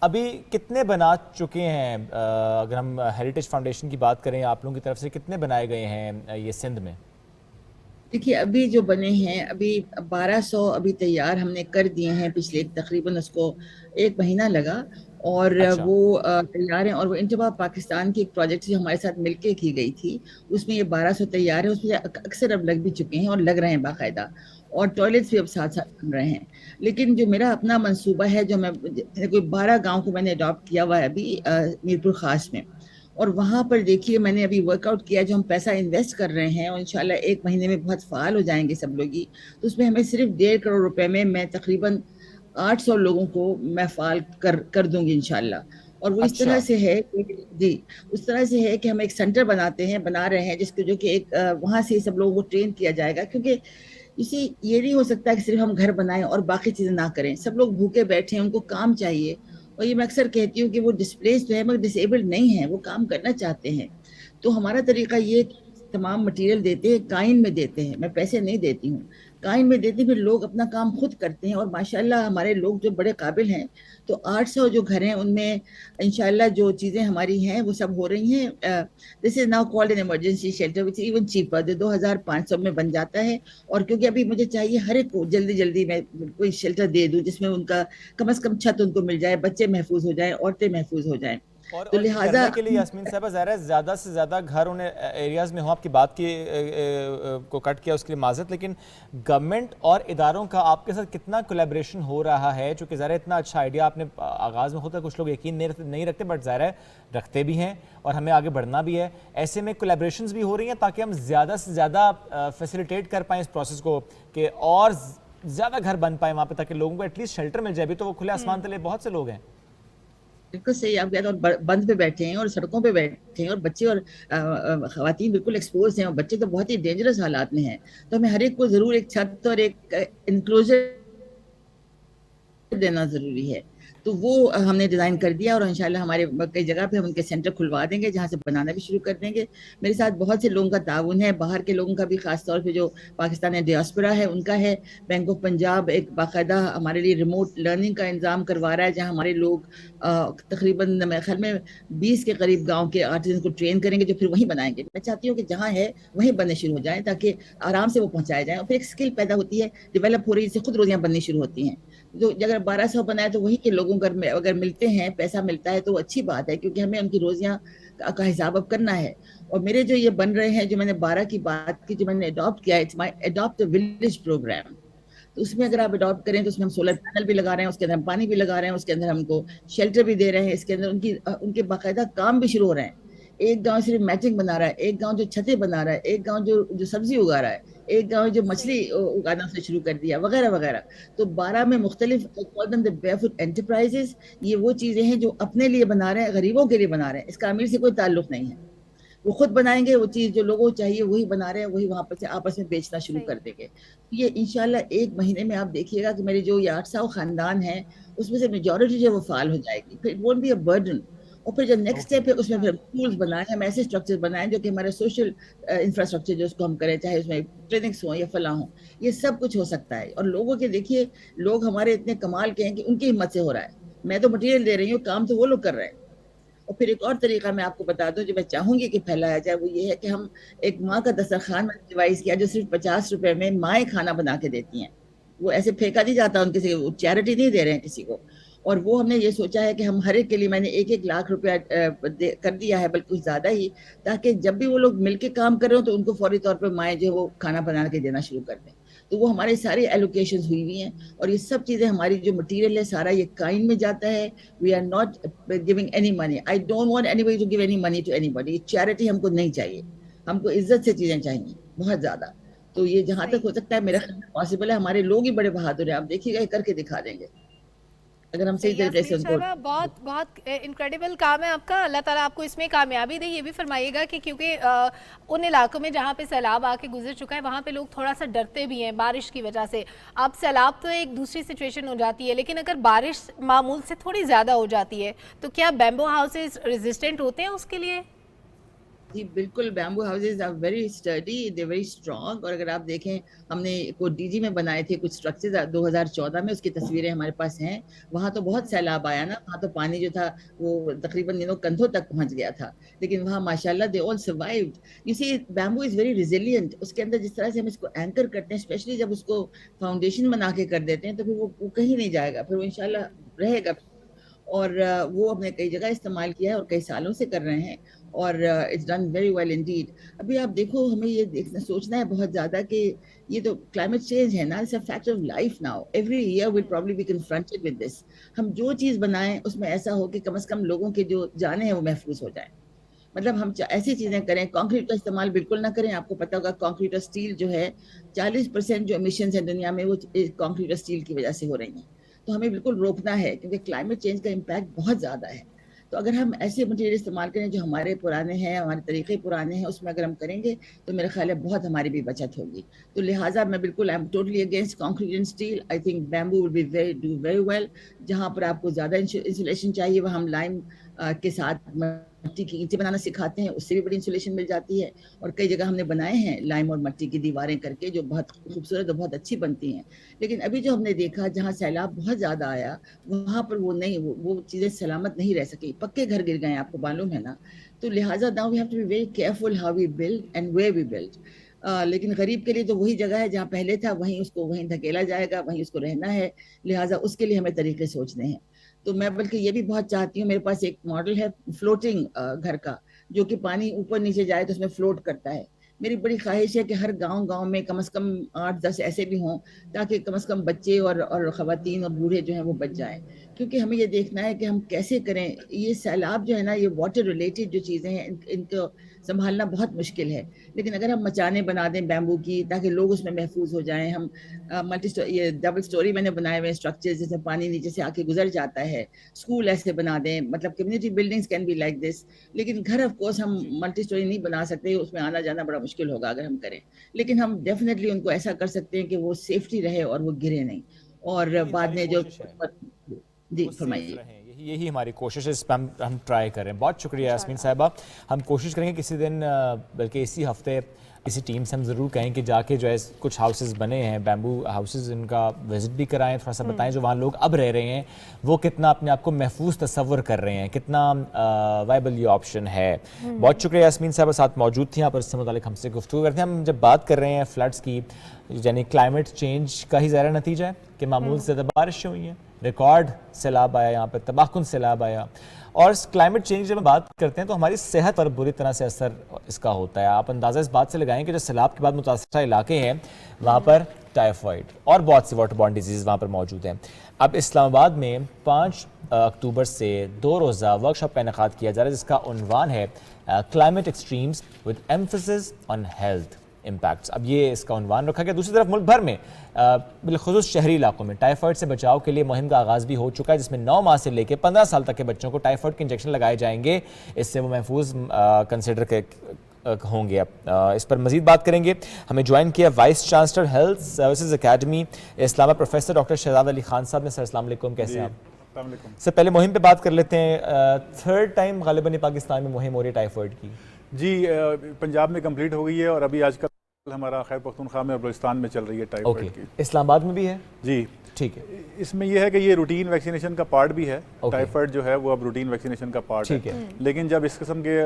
S1: ابھی کتنے بنا چکے ہیں؟ اگر ہم ہیریٹیج فاؤنڈیشن کی بات کریں, آپ لوگوں کی طرف سے کتنے بنائے گئے ہیں یہ سندھ میں؟
S6: دیکھیے, ابھی جو بنے ہیں ابھی 1200 ابھی تیار ہم نے کر دیے ہیں. پچھلے تقریباً اس کو 1 مہینہ لگا, اور وہ تیار ہیں. اور وہ انٹبا پاکستان کی ایک پروجیکٹ جو ہمارے ساتھ مل کے کی گئی تھی, اس میں یہ 1200 تیار ہے. اس میں اکثر اب لگ بھی چکے ہیں اور لگ رہے ہیں باقاعدہ, اور ٹوائلٹس بھی اب ساتھ ساتھ بن رہے ہیں. لیکن جو میرا اپنا منصوبہ ہے, جو میں کوئی 12 گاؤں کو میں نے اڈاپٹ کیا ہوا ہے ابھی میرپور خاص میں, اور وہاں پر دیکھیے میں نے ابھی ورک آؤٹ کیا, جو ہم پیسہ انویسٹ کر رہے ہیں اور انشاءاللہ 1 مہینے میں بہت فعال ہو جائیں گے سب لوگ ہی. تو اس میں ہمیں صرف 1.5 کروڑ روپے میں تقریباً 800 لوگوں کو میں فعال کر دوں گی انشاءاللہ. اور وہ اس طرح سے ہے جی, اس طرح سے ہے کہ ہم ایک سینٹر بنا رہے ہیں جس کو, جو کہ ایک وہاں سے سب لوگوں کو ٹرین کیا جائے گا. کیونکہ اسی یہ نہیں ہو سکتا کہ صرف ہم گھر بنائیں اور باقی چیزیں نہ کریں. سب لوگ بھوکے بیٹھے ہیں, ان کو کام چاہیے. اور یہ میں اکثر کہتی ہوں کہ وہ ڈسپلیس جو ہے مگر ڈس ایبلڈ نہیں ہیں, وہ کام کرنا چاہتے ہیں. تو ہمارا طریقہ یہ تمام مٹیریل دیتے ہیں, کائن میں دیتے ہیں, میں پیسے نہیں دیتی ہوں, کائن میں دیتے ہیں. پھر لوگ اپنا کام خود کرتے ہیں, اور ماشاءاللہ ہمارے لوگ جو بڑے قابل ہیں, تو 800 جو گھر ہیں ان میں انشاءاللہ جو چیزیں ہماری ہیں وہ سب ہو رہی ہیں. This is now called an emergency shelter which even cheaper 2500 میں بن جاتا ہے. اور کیونکہ ابھی مجھے چاہیے ہر ایک کو جلدی میں کوئی شیلٹر دے دوں جس میں ان کا کم از کم چھت ان کو مل جائے, بچے محفوظ ہو جائیں, عورتیں محفوظ ہو جائیں. تو لہٰذا
S1: کرنے کے لیے یاسمین صاحبہ ظاہر ہے زیادہ سے زیادہ گھر ان ایریاز میں ہوں. آپ کی بات کی کو کٹ کیا اس کے لیے معذرت, لیکن گورنمنٹ اور اداروں کا آپ کے ساتھ کتنا کولیبریشن ہو رہا ہے؟ چونکہ ظاہر ہے اتنا اچھا آئیڈیا آپ نے آغاز میں ہوتا ہے, کچھ لوگ یقین نہیں رکھتے, بٹ ظاہر ہے رکھتے بھی ہیں اور ہمیں آگے بڑھنا بھی ہے. ایسے میں کولیبریشنز بھی ہو رہی ہیں تاکہ ہم زیادہ سے زیادہ فیسیلیٹیٹ کر پائیں اس پروسیس کو, کہ اور زیادہ گھر بن پائیں وہاں پہ, تاکہ لوگوں کو ایٹ لیسٹ شیلٹر مل جائے. بھی تو وہ کھلے آسمان تلے بہت سے لوگ ہیں.
S6: بالکل صحیح آپ کہتے ہیں, اور بند پہ بیٹھے ہیں اور سڑکوں پہ بیٹھے ہیں, اور بچے اور خواتین بالکل ایکسپوز ہیں, اور بچے تو بہت ہی ڈینجرس حالات میں ہیں. تو ہمیں ہر ایک کو ضرور ایک چھت اور ایک انکلوژر دینا ضروری ہے. تو وہ ہم نے ڈیزائن کر دیا, اور انشاءاللہ ہمارے کئی جگہ پہ ہم ان کے سینٹر کھلوا دیں گے جہاں سے بنانا بھی شروع کر دیں گے. میرے ساتھ بہت سے لوگوں کا تعاون ہے, باہر کے لوگوں کا بھی, خاص طور پہ جو پاکستانی ڈیاسپورا ہے ان کا ہے. بینک آف پنجاب ایک باقاعدہ ہمارے لیے ریموٹ لرننگ کا انتظام کروا رہا ہے, جہاں ہمارے لوگ تقریباً میرے خیال میں 20 کے قریب گاؤں کے آرٹیزن کو ٹرین کریں گے جو پھر وہیں بنائیں گے. میں چاہتی ہوں کہ جہاں ہے وہیں بننے شروع ہو جائیں تاکہ آرام سے وہ پہنچائے جائیں, اور پھر ایک اسکل پیدا ہوتی ہے, ڈیولپ ہو رہی ہے, جس سے خود روزیاں بننی شروع ہوتی ہیں. جو اگر 1200 بنائے تو وہی کے لوگوں اگر ملتے ہیں, پیسہ ملتا ہے تو وہ اچھی بات ہے, کیونکہ ہمیں ان کی روزیاں کا حساب اب کرنا ہے. اور میرے جو یہ بن رہے ہیں, جو میں نے 12 کی بات کی, جو میں نے اڈاپٹ کیا ہے, it's my adapt village program. تو اس میں اگر آپ اڈاپٹ کریں تو اس میں ہم سولر پینل بھی لگا رہے ہیں, اس کے اندر ہم پانی بھی لگا رہے ہیں, اس کے اندر ہم کو شیلٹر بھی دے رہے ہیں, اس کے اندر ان کے باقاعدہ کام بھی شروع ہو رہے ہیں. ایک گاؤں صرف میچنگ بنا رہا ہے, ایک گاؤں جو چھتیں بنا رہا ہے, ایک گاؤں جو سبزی اگا رہا ہے, ایک گاؤں جو مچھلی اگانا سے شروع کر دیا, وغیرہ وغیرہ. تو 12 میں مختلف بیئرفٹ انٹرپرائزز, یہ وہ چیزیں ہیں جو اپنے لیے بنا رہے ہیں, غریبوں کے لیے بنا رہے ہیں. اس کا امیر سے کوئی تعلق نہیں ہے, وہ خود بنائیں گے, وہ چیز جو لوگوں کو چاہیے وہی بنا رہے ہیں, وہی وہاں پر سے آپس میں بیچنا شروع کر دیں گے. یہ انشاءاللہ 1 مہینے میں آپ دیکھیے گا کہ میرے جو یہ 800 خاندان ہیں اس میں سے میجورٹی جو وہ فعال ہو جائے گی. پھر وونٹ بی اے برڈن. اور پھر جو نیکسٹ اسٹیپ ہے اس میں پھر ٹولز بنائیں, ہم ایسے اسٹرکچر بنائیں جو کہ ہمارے سوشل انفراسٹرکچر جو اس کو ہم کریں, چاہے اس میں کلینکس ہوں یا فلاں ہوں, یہ سب کچھ ہو سکتا ہے. اور لوگوں کے دیکھیے, لوگ ہمارے اتنے کمال کے ہیں کہ ان کی ہمت سے ہو رہا ہے. میں تو مٹیریل دے رہی ہوں, کام تو وہ لوگ کر رہے ہیں. اور پھر ایک اور طریقہ میں آپ کو بتا دوں جو میں چاہوں گی کہ پھیلایا جائے, وہ یہ ہے کہ ہم ایک ماں کا دسترخوان میں ڈیوائز کیا, جو صرف 50 روپے میں مائیں کھانا بنا کے دیتی ہیں. وہ ایسے پھینکا نہیں جاتا ان کسی کو, چیریٹی نہیں دے رہے ہیں کسی کو. اور وہ ہم نے یہ سوچا ہے کہ ہم ہر ایک کے لیے, میں نے 1-1 لاکھ روپیہ کر دیا ہے, بلکہ کچھ زیادہ ہی, تاکہ جب بھی وہ لوگ مل کے کام کر رہے ہوں تو ان کو فوری طور پہ مائیں جو وہ کھانا بنا کے دینا شروع کر دیں. تو وہ ہماری ساری ایلوکیشنز ہوئی ہوئی ہیں, اور یہ سب چیزیں ہماری جو مٹیریل ہے سارا یہ کائن میں جاتا ہے. We are not giving any money. I don't want anybody to give any money to anybody. Charity ہم کو نہیں چاہیے, ہم کو عزت سے چیزیں چاہیے بہت زیادہ. تو یہ جہاں تک ہو سکتا ہے میرا خیال پاسبل ہے. ہمارے لوگ ہی بڑے بہادر ہیں, آپ دیکھیے گا یہ کر کے دکھا دیں گے اگر ہم صحیح طریقے سے ان کو.
S2: بہت بہت انکریڈیبل کام ہے آپ کا, اللہ تعالیٰ آپ کو اس میں کامیابی دے. یہ بھی فرمائیے گا کہ کیونکہ ان علاقوں میں جہاں پہ سیلاب آ کے گزر چکا ہے وہاں پہ لوگ تھوڑا سا ڈرتے بھی ہیں بارش کی وجہ سے. اب سیلاب تو ایک دوسری سچویشن ہو جاتی ہے, لیکن اگر بارش معمول سے تھوڑی زیادہ ہو جاتی ہے تو کیا بیمبو ہاؤسز ریزسٹنٹ ہوتے ہیں اس کے لیے؟
S6: جی بالکل, bamboo houses are very sturdy, they very strong. اور اگر آپ دیکھیں ہم نے کو ڈی جی میں بنائے تھے کچھ اسٹرکچرز 2014 میں, اس کی تصویریں ہمارے پاس ہیں. وہاں تو بہت سیلاب آیا نا, وہاں تو پانی جو تھا وہ تقریباً کندھوں تک پہنچ گیا تھا, لیکن وہاں ماشاءاللہ they all survived. You see bamboo is very resilient. اس کے اندر جس طرح سے ہم اس کو اینکر کرتے ہیں, اسپیشلی جب اس کو فاؤنڈیشن بنا کے کر دیتے ہیں, تو پھر وہ کہیں نہیں جائے گا, پھر وہ انشاءاللہ رہے گا. اور وہ ہم نے کئی جگہ استعمال کیا ہے اور کئی سالوں سے کر رہے ہیں, اور it's done very well indeed. ابھی آپ دیکھو, ہمیں یہ سوچنا ہے بہت زیادہ کہ یہ تو کلائمیٹ چینج ہے نا, it's a fact of life now. Every year we'll probably be confronted with this. ہم جو چیز بنائیں اس میں ایسا ہو کہ کم از کم لوگوں کے جو جانیں ہیں وہ محفوظ ہو جائیں. مطلب ہم ایسی چیزیں کریں, کانکریٹ کا استعمال بالکل نہ کریں. آپ کو پتا ہوگا کانکریٹ اور اسٹیل جو ہے 40% جو امیشنز ہیں دنیا میں وہ کانکریٹ اور اسٹیل کی وجہ سے ہو رہی ہیں. تو ہمیں بالکل روکنا ہے, کیونکہ کلائمیٹ چینج کا امپیکٹ بہت زیادہ ہے. تو اگر ہم ایسے مٹیریل استعمال کریں جو ہمارے پرانے ہیں, ہمارے طریقے پرانے ہیں, اس میں اگر ہم کریں گے تو میرا خیال ہے بہت ہماری بھی بچت ہوگی. تو لہٰذا میں بالکل I am totally against concrete and steel. I think bamboo will be do very well. جہاں پر آپ کو زیادہ انسولیشن چاہیے وہ ہم لائم کے ساتھ مٹی کی اینٹیں بنانا سکھاتے ہیں, اس سے بھی بڑی انسولیشن مل جاتی ہے. اور کئی جگہ ہم نے بنائے ہیں لائم اور مٹی کی دیواریں کر کے, جو بہت خوبصورت اور بہت اچھی بنتی ہیں. لیکن ابھی جو ہم نے دیکھا جہاں سیلاب بہت زیادہ آیا وہاں پر وہ نہیں, وہ چیزیں سلامت نہیں رہ سکی, پکے گھر گر گئے, آپ کو معلوم ہے نا. تو لہٰذا now we have to be very careful how we build and where we build. لیکن غریب کے لیے تو وہی جگہ ہے جہاں پہلے تھا, وہیں اس کو وہیں دھکیلا جائے گا, وہیں اس کو رہنا ہے. لہٰذا اس کے لیے ہمیں طریقے سوچنے ہیں. تو میں بلکہ یہ بھی بہت چاہتی ہوں, میرے پاس ایک ماڈل ہے فلوٹنگ گھر کا, جو کہ پانی اوپر نیچے جائے تو اس میں فلوٹ کرتا ہے. میری بڑی خواہش ہے کہ ہر گاؤں میں کم از کم 8-10 ایسے بھی ہوں, تاکہ کم از کم بچے اور خواتین اور بوڑھے جو ہیں وہ بچ جائیں. کیونکہ ہمیں یہ دیکھنا ہے کہ ہم کیسے کریں. یہ سیلاب جو ہے نا, یہ واٹر ریلیٹڈ جو چیزیں ہیں, ان کو سنبھالنا بہت مشکل ہے. لیکن اگر ہم مچانے بنا دیں بیمبو کی, تاکہ لوگ اس میں محفوظ ہو جائیں. ہم یہ ڈبل سٹوری میں نے بنائے ہوئے اسٹرکچر, جیسے پانی نیچے سے آ کے گزر جاتا ہے. اسکول ایسے بنا دیں, مطلب community buildings can be like this. لیکن گھر آف کورس ہم ملٹی سٹوری نہیں بنا سکتے, اس میں آنا جانا بڑا مشکل ہوگا اگر ہم کریں. لیکن ہم ڈیفینیٹلی ان کو ایسا کر سکتے ہیں کہ وہ سیفٹی رہے اور وہ گرے نہیں. اور بعد میں جو جی فرمائیے,
S1: یہی ہماری کوشش ہے, اس پہ ہم ٹرائی کریں. بہت شکریہ یاسمین صاحبہ. ہم کوشش کریں گے کسی دن, بلکہ اسی ہفتے کسی ٹیم سے ہم ضرور کہیں کہ جا کے جو ہے کچھ ہاؤسز بنے ہیں, بیمبو ہاؤسز, ان کا وزٹ بھی کرائیں, تھوڑا سا بتائیں جو وہاں لوگ اب رہ رہے ہیں وہ کتنا اپنے آپ کو محفوظ تصور کر رہے ہیں, کتنا وائبل یہ آپشن ہے. بہت شکریہ یاسمین صاحبہ, ساتھ موجود تھیں آپ, اور اس سے متعلق ہم سے گفتگو کرتے ہیں. ہم جب بات کر رہے ہیں فلڈس کی, یعنی کلائمیٹ چینج کا ہی ظاہر نتیجہ ہے کہ معمول سے زیادہ بارشیں ہوئی ہیں, ریکارڈ سیلاب آیا, یہاں پہ تباہ کن سیلاب آیا. اور کلائمیٹ چینج جب ہم بات کرتے ہیں تو ہماری صحت پر بری طرح سے اثر اس کا ہوتا ہے. آپ اندازہ اس بات سے لگائیں کہ جو سیلاب کے بعد متاثرہ علاقے ہیں وہاں پر ٹائیفائڈ اور بہت سی واٹر بورن ڈیزیز وہاں پر موجود ہیں. اب اسلام آباد میں 5 اکتوبر سے 2 روزہ ورکشاپ کا انعقاد کیا جا رہا ہے, جس کا عنوان ہے climate extremes with emphasis on health impacts. اب یہ اس کا عنوان رکھا گیا. دوسری طرف ملک بھر میں بالخصوص شہری علاقوں میں ٹائیفائڈ سے بچاؤ کے لیے مہم کا آغاز بھی ہو چکا ہے, جس میں 9 ماہ سے لے کے 15 سال تک کے بچوں کو ٹائیفائڈ کے انجیکشن لگائے جائیں گے. اس سے وہ محفوظ کنسیڈر ہوں گے. اس پر مزید بات کریں گے. ہمیں جوائن کیا vice chancellor health services academy اسلامہ پروفیسر ڈاکٹر شہزاد علی خان صاحب نے. سر السلام علیکم, کیسے ہیں آپ؟
S7: السلام علیکم.
S1: سر پہلے مہم پہ بات کر لیتے ہیں. 3rd ٹائم غالباً پاکستان میں مہم ہو رہی ہے ٹائیفائڈ کی.
S7: جی پنجاب میں کمپلیٹ ہو گئی ہے, اور ابھی آج کل ہمارا خیبر پختونخوا میں اور بلوچستان میں چل رہی ہے ٹائیفائڈ کی.
S1: اسلام آباد میں بھی ہے؟
S7: جی
S1: ٹھیک ہے.
S7: اس میں یہ ہے کہ یہ روٹین ویکسینیشن کا پارٹ بھی ہے. ٹائیفائڈ جو ہے وہ اب روٹین ویکسینیشن کا پارٹ ہے. لیکن جب اس قسم کے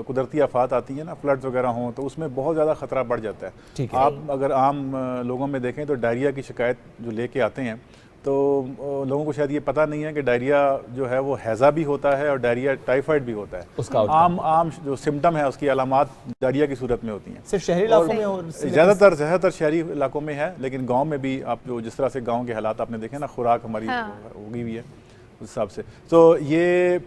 S7: قدرتی آفات آتی ہیں نا, فلڈز وغیرہ ہوں, تو اس میں بہت زیادہ خطرہ بڑھ جاتا ہے. آپ اگر عام لوگوں میں دیکھیں تو ڈائریا کی شکایت جو لے کے آتے ہیں, تو لوگوں کو شاید یہ پتہ نہیں ہے کہ ڈائریا جو ہے وہ ہیضہ بھی ہوتا ہے اور ڈائریا ٹائیفائڈ بھی ہوتا ہے. عام جو سمٹم ہے اس کی علامات ڈائریا کی صورت میں ہوتی ہیں.
S1: صرف شہری علاقوں میں
S7: زیادہ تر شہری علاقوں میں ہے, لیکن گاؤں میں بھی آپ جو جس طرح سے گاؤں کے حالات آپ نے دیکھے نا, خوراک ہماری ہوگی بھی ہے اس حساب سے, تو یہ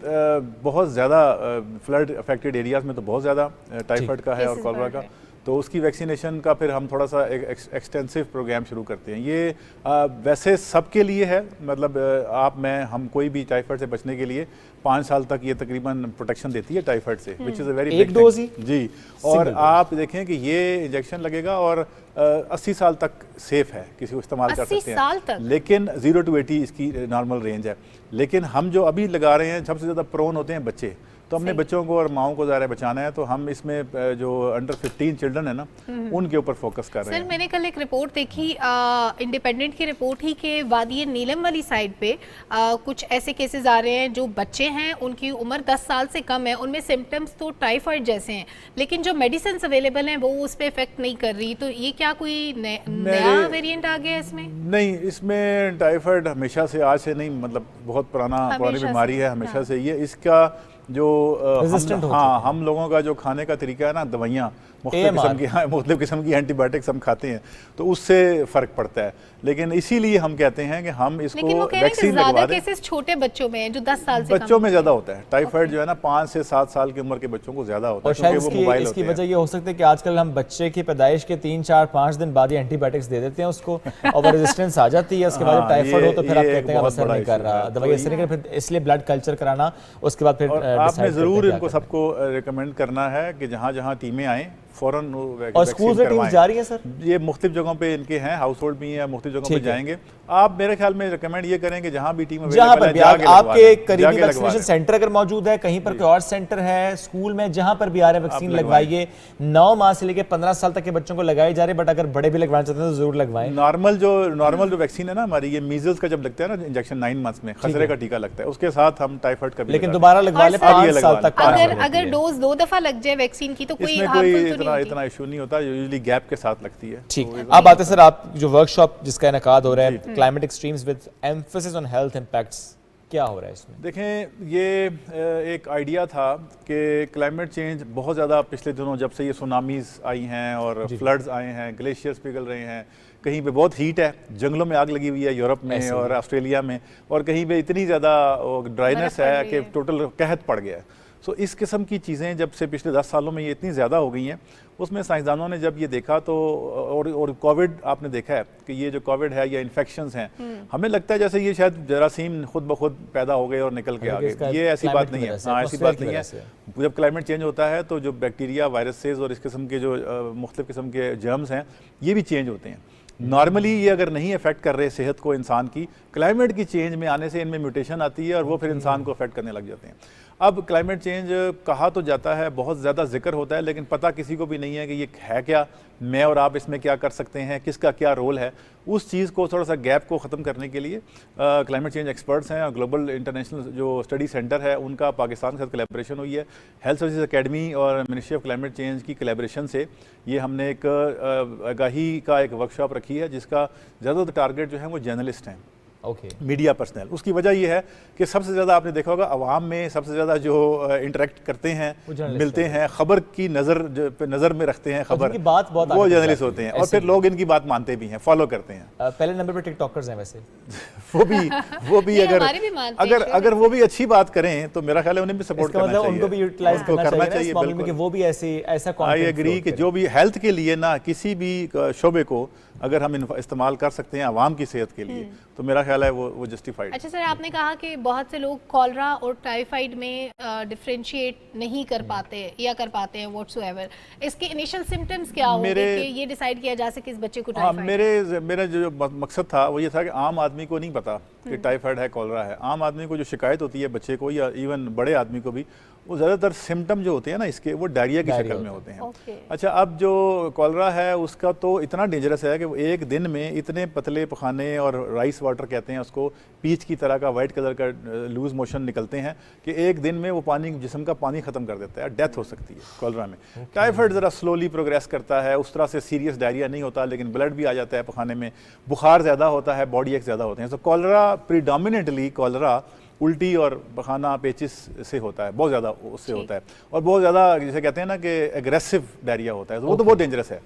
S7: بہت زیادہ فلڈ افیکٹڈ ایریاز میں تو بہت زیادہ ٹائیفائڈ کا ہے اور کولرا کا. تو اس کی ویکسینیشن کا پھر ہم تھوڑا سا ایکسٹینسو پروگرام شروع کرتے ہیں. یہ ویسے سب کے لیے ہے, مطلب ہم کوئی بھی ٹائیفائڈ سے بچنے کے لیے 5 سال تک یہ تقریباً پروٹیکشن دیتی ہے ٹائیفائڈ سے, وچ از اے ویری
S1: ایک ڈوز ہی.
S7: جی, اور آپ دیکھیں کہ یہ انجیکشن لگے گا اور 80 سال تک سیف ہے, کسی کو استعمال کر سکتے ہیں. لیکن 0 to 80 اس کی نارمل رینج ہے. لیکن ہم جو ابھی لگا رہے ہیں, سب سے زیادہ پرون ہوتے ہیں بچے, تو ہم نے بچوں کو اور ماؤں کو ظاہر بچانا ہے, تو ہم اس میں جو انڈر 15 چلڈرن ہیں نا, ان کے اوپر فوکس کر رہے ہیں.
S2: سر میں نے کل ایک رپورٹ دیکھی, انڈیپینڈنٹ کی رپورٹ ہی, کہ وادی نیلم والی سائڈ پہ کچھ ایسے کیسز آ رہے ہیں جو بچے ہیں, ان کی عمر 10 سال سے کم ہے, ان میں سمٹمز تو ٹائیفائڈ جیسے ہیں, لیکن جو میڈیسنز اویلیبل ہیں وہ اس پہ افیکٹ نہیں کر رہی. تو یہ کیا کوئی نیا ویریئنٹ آ گیا اس میں؟
S7: نہیں, اس میں ٹائیفائڈ ہمیشہ سے, آج سے نہیں, مطلب بہت پرانی بیماری ہے ہمیشہ سے. یہ اس کا جو ہم لوگوں کا جو کھانے کا طریقہ ہے نا, دوائیاں مختلف قسم کی اینٹی بایوٹکس ہم کھاتے ہیں, تو اس سے فرق پڑتا ہے. لیکن اسی لیے ہم کہتے ہیں کہ ہم اس کو ویکسین لگوا دیں.
S2: کیسز چھوٹے بچوں میں ہیں جو 10 سال سے
S7: بچوں میں زیادہ ہوتا ہے ٹائیفائڈ جو ہے نا, 5 سے 7 سال کی عمر کے بچوں کو زیادہ ہوتا ہے, کیونکہ وہ موبائل
S1: ہوتے ہیں. اس کی وجہ یہ ہو سکتی ہے کہ آج کل ہم بچے کی پیدائش کے 3 4 5 دن بعد ہی اینٹی بایوٹکس دے دیتے ہیں اس کو, اور وہ ریزسٹنس آ جاتی ہے. اس کے بعد ٹائیفائڈ ہو تو پھر آپ کہتے ہیں اثر نہیں کر رہا, دوائی اثر نہیں کر رہا, اس لیے بلڈ کلچر کرانا, اس کے بعد پھر
S7: آپ نے ضرور ان کو سب کو ریکمینڈ کرنا ہے کہ جہاں جہاں ٹیمیں آئیں فوراً.
S1: اور اسکول میں ٹیمز جا رہی ہیں سر؟
S7: یہ مختلف جگہوں پہ ان کے ہیں, ہاؤس ہولڈ بھی ہیں, مختلف جگہوں پہ جائیں گے. آپ میرے خیال میں ریکمینڈ یہ کریں کہ جہاں بھی ٹیم
S1: اویلیبل ہے, آپ کے قریبی ویکسینیشن سینٹر اگر موجود ہے, کہیں پر کوئی اور سینٹر ہے, اسکول میں جہاں پر بھی آ رہے ویکسین لگوائیے. 9 ماہ سے لے کے 15 سال تک کے بچوں کو لگائے جا رہے, بٹ اگر بڑے بھی لگوانا چاہتے ہیں تو ضرور لگوائیں.
S7: نارمل جو ویکسین ہے نا ہماری, یہ میزلز کا جب لگتا ہے نا انجیکشن 9 منتھس میں, خسرے کا ٹیکہ لگتا ہے, اس کے ساتھ ہم ٹائیفائڈ کا بھی,
S1: لیکن دوبارہ لگوا لیں 5 سال تک.
S2: اگر ڈوز 2 دفعہ لگ جائے ویکسین کی تو کوئی
S7: اتنا ایشو نہیں ہوتا, یوزلی گیپ کے ساتھ لگتی ہے.
S1: ٹھیک, اب آتے سر آپ جو ورک شاپ جس کا انعقاد ہو رہا ہے climate extremes with emphasis on health impacts, کیا ہو رہا ہے اس میں؟
S7: دیکھیں یہ ایک آئیڈیا تھا کہ کلائمیٹ چینج بہت زیادہ پچھلے دنوں جب سے یہ سونامیز آئی ہیں اور فلڈز آئے ہیں، گلیشیئرز پگھل رہے ہیں، کہیں پہ بہت ہیٹ ہے، جنگلوں میں آگ لگی ہوئی ہے یورپ میں اور آسٹریلیا میں، اور کہیں پہ اتنی زیادہ ڈرائینس ہے کہ ٹوٹل قحط پڑ گیا ہے۔ سو اس قسم کی چیزیں جب سے پچھلے 10 سالوں میں یہ اتنی زیادہ ہو گئی ہیں، اس میں سائنسدانوں نے جب یہ دیکھا تو اور کووڈ آپ نے دیکھا ہے کہ یہ جو کووڈ ہے یا انفیکشنز ہیں، ہمیں لگتا ہے جیسے یہ شاید جراثیم خود بخود پیدا ہو گئے اور نکل کے آ گئے، یہ ایسی بات نہیں ہے۔ ہاں ایسی بات نہیں ہے، جب کلائمیٹ چینج ہوتا ہے تو جو بیکٹیریا، وائرسز اور اس قسم کے جو مختلف قسم کے جرمز ہیں یہ بھی چینج ہوتے ہیں۔ نارملی یہ اگر نہیں افیکٹ کر رہے صحت کو انسان کی، کلائمیٹ کی چینج میں آنے سے ان میں میوٹیشن آتی ہے اور وہ پھر انسان کو افیکٹ کرنے لگ جاتے ہیں۔ اب کلائمیٹ چینج کہا تو جاتا ہے، بہت زیادہ ذکر ہوتا ہے، لیکن پتہ کسی کو بھی نہیں ہے کہ یہ ہے کیا، میں اور آپ اس میں کیا کر سکتے ہیں، کس کا کیا رول ہے۔ اس چیز کو تھوڑا سا گیپ کو ختم کرنے کے لیے کلائمیٹ چینج ایکسپرٹس ہیں اور گلوبل انٹرنیشنل جو اسٹڈی سینٹر ہے ان کا پاکستان کے ساتھ کولیبریشن ہوئی ہے۔ ہیلتھ سروسز اکیڈمی اور منسٹری آف کلائمیٹ چینج کی کولیبریشن سے یہ ہم نے ایک آگاہی کا ایک ورکشاپ رکھی ہے جس کا زیادہ تر ٹارگیٹ جو ہے وہ جرنلسٹ ہیں، میڈیا پرسنل۔ اس کی وجہ یہ ہے کہ سب سے زیادہ آپ نے دیکھا ہوگا عوام میں سب سے زیادہ جو انٹریکٹ کرتے ہیں، ملتے ہیں، خبر کی نظر میں رکھتے ہیں خبر، وہ جرنلسٹ ہوتے ہیں، اور پھر لوگ ان کی بات مانتے بھی ہیں، فالو کرتے ہیں۔
S1: پہلے نمبر پہ ٹک ٹاکرز ہیں ویسے
S7: وہ بھی اگر وہ بھی اچھی بات کریں تو میرا خیال ہے انہیں بھی سپورٹ کرنا چاہیے،
S1: ان کو بھی یوٹیلائز کرنا چاہیے
S7: بالکل
S1: کہ وہ بھی ایسا
S7: آئی ایگری کہ جو بھی ہیلتھ کے لیے نا کسی بھی شعبے کو اگر ہم استعمال کر سکتے ہیں عوام کی صحت کے لیے تو میرا خیال ہے وہ جسٹیفائڈ۔
S2: اچھا سر، آپ نے کہا کہ بہت سے لوگ کالرا اور ٹائیفائڈ میں ڈفرینشیٹ نہیں کر پاتے یا کر پاتے ہیں واٹس ایور، اس کے انیشل سمٹمز کیا ہوں گے کہ یہ ڈیسائیڈ کیا جا سکے اس بچے کو ٹائیفائڈ؟
S7: میرا جو مقصد تھا وہ یہ تھا کہ عام آدمی کو نہیں پتا کہ ٹائیفائڈ ہے، کالرا ہے۔ عام آدمی کو جو شکایت ہوتی ہے بچے کو یا ایون بڑے آدمی کو بھی، وہ زیادہ تر سمٹم جو ہوتے ہیں نا اس کے وہ ڈائریا کی شکل میں ہوتے ہیں۔ اچھا اب جو کالرا ہے اس کا تو اتنا ڈینجرس ہے کہ وہ ایک دن میں اتنے پتلے پخانے اور رائس واٹر کہتے ہیں اس کو، پیچ کی طرح کا وائٹ کلر کا لوز موشن نکلتے ہیں کہ ایک دن میں وہ پانی جسم کا پانی ختم کر دیتا ہے، ڈیتھ ہو سکتی ہے کالرا میں۔ ٹائیفائڈ ذرا سلولی پروگریس کرتا ہے، اس طرح سے سیریس ڈائریا نہیں ہوتا لیکن بلڈ بھی آ جاتا ہے پخانے میں، بخار زیادہ ہوتا ہے، باڈی ایک زیادہ ہوتے ہیں۔ تو کالرا پریڈومیننٹلی کالرا الٹی اور پخانہ پیچس سے ہوتا ہے، بہت زیادہ اس سے ہوتا ہے، اور بہت زیادہ جسے کہتے ہیں نا کہ ایگریسو ڈائریا ہوتا ہے، وہ تو بہت ڈینجرس ہے،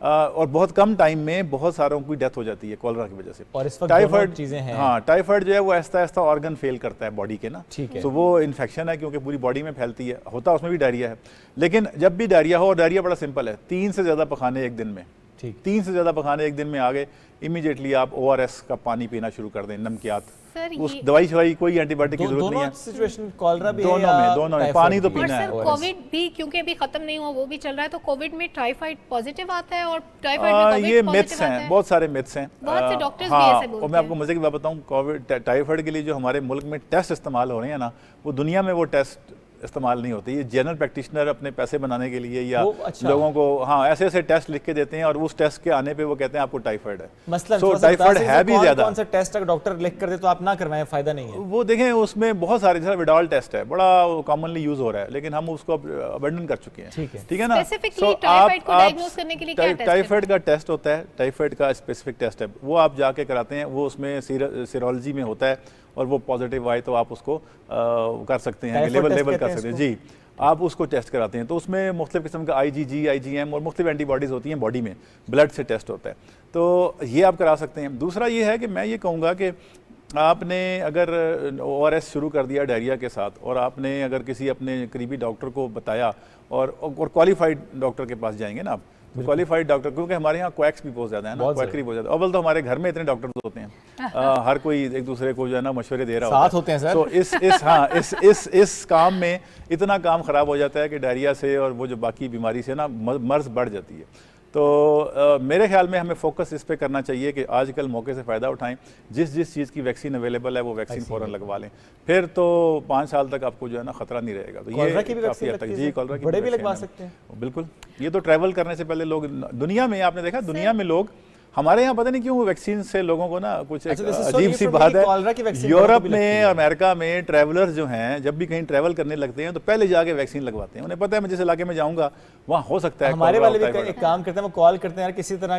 S7: اور بہت کم ٹائم میں بہت ساروں کی ڈیتھ ہو جاتی ہے کالرا کی وجہ سے۔
S1: اور اس وقت
S7: ٹائیفائڈ
S1: چیزیں ہیں،
S7: ہاں ٹائیفائڈ جو ہے وہ آہستہ آہستہ آرگن فیل کرتا ہے باڈی کے نا، تو وہ انفیکشن ہے کیونکہ پوری باڈی میں پھیلتی ہے، ہوتا اس میں بھی ڈائریا ہے۔ لیکن جب بھی ڈائریا ہو، اور ڈائریا بڑا سمپل ہے، 3 سے زیادہ پخانے ایک دن میں، 3 سے زیادہ پخانے ایک دن میں آ گئے، امیڈیٹلی آپ ORS کا پانی پینا شروع کر دیں، نمکیات، اس دوائی شوائی کوئی اینٹی بائیوٹک کی ضرورت نہیں ہے،
S1: سچویشن کالرا بھی
S7: دونوں میں پانی تو پینا ہے۔
S2: اور سر کووڈ بھی کیونکہ ابھی ختم نہیں ہوا وہ بھی چل رہا ہے، تو کووڈ میں ٹائیفائڈ پازیٹیو آتا ہے اور ٹائیفائڈ میں کووڈ
S7: یہ متس ہیں، بہت سارے متس ہیں،
S2: بہت سے ڈاکٹرز بھی ایسے بولتے ہیں۔
S7: اور میں آپ کو مزے کی بات بتاؤں، کووڈ ٹائیفائڈ کے لیے جو ہمارے ملک میں ٹیسٹ استعمال ہو رہے ہیں نا، وہ دنیا میں وہ ٹیسٹ استعمال نہیں ہوتے، یہ جنرل پریکٹیشنر اپنے پیسے بنانے کے لیے یا لوگوں کو ایسے ایسے ٹیسٹ لکھ کے دیتے ہیں اور اس ٹیسٹ کے آنے پہ وہ کہتے ہیں آپ کو ٹائیفائڈ ہے۔
S1: مثلاً
S7: ٹائیفائڈ ہے بھی زیادہ،
S1: کون سا ٹیسٹ اگر ڈاکٹر لکھ کر دے تو آپ نہ کروائیں، فائدہ نہیں ہے۔
S7: وہ دیکھیں اس میں بہت سارے، جیسا وڈال ٹیسٹ ہے، بڑا کامنلی یوز ہو رہا ہے لیکن ہم اس کو ابنڈن کر چکے ہیں، ٹھیک ہے نا۔ ٹائیفائڈ کا ٹیسٹ ہوتا ہے، ٹائیفائڈ کا اسپیسیفک ٹیسٹ ہے، وہ آپ جا کے کراتے ہیں، وہ اس میں سیرولوجی میں ہوتا ہے اور وہ پازیٹیو آئے تو آپ اس کو کر سکتے ہیں، لیبل کر سکتے ہیں، جی آپ اس کو ٹیسٹ کراتے ہیں۔ تو اس میں مختلف قسم کا IgG IgM اور مختلف اینٹی باڈیز ہوتی ہیں باڈی میں، بلڈ سے ٹیسٹ ہوتا ہے، تو یہ آپ کرا سکتے ہیں۔ دوسرا یہ ہے کہ میں یہ کہوں گا کہ آپ نے اگر ORS شروع کر دیا ڈائریا کے ساتھ، اور آپ نے اگر کسی اپنے قریبی ڈاکٹر کو بتایا اور کوالیفائڈ ڈاکٹر کے پاس جائیں گے نا آپ، کوالیفائڈ ڈاکٹر، کیونکہ ہمارے یہاں کویکس بھی بہت زیادہ ہیں نا، کویکری بہت زیادہ، اول تو ہمارے گھر میں اتنے ڈاکٹرز ہوتے ہیں، ہر کوئی ایک دوسرے کو جو ہے نا مشورے دے رہا ہوتا ہے، تو اس کام میں اتنا کام خراب ہو جاتا ہے کہ ڈائریا سے اور وہ جو باقی بیماری سے نا مرض بڑھ جاتی ہے۔ تو میرے خیال میں ہمیں فوکس اس پہ کرنا چاہیے کہ آج کل موقع سے فائدہ اٹھائیں، جس چیز کی ویکسین اویلیبل ہے وہ ویکسین فوراً لگوا لیں، پھر تو 5 سال تک آپ کو جو ہے نا خطرہ نہیں رہے گا۔ تو یہ کافی حد تک، جی کالرا کی
S1: بڑے بھی لگوا سکتے ہیں،
S7: بالکل۔ یہ تو ٹریول کرنے سے پہلے لوگ دنیا میں، آپ نے دیکھا دنیا میں لوگ، ہمارے یہاں پتہ نہیں کیوں ویکسین سے لوگوں کو نا کچھ عجیب سی بات ہے، یورپ میں امریکہ میں ٹریولرز جو ہیں جب بھی کہیں ٹریول کرنے لگتے ہیں تو پہلے جا کے ویکسین لگواتے ہیں، انہیں پتہ ہے میں جس علاقے میں جاؤں گا وہاں ہو سکتا ہے۔
S1: ہمارے والے بھی ایک کام کرتے ہیں، وہ کال کرتے ہیں یار کسی طرح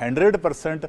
S7: 100%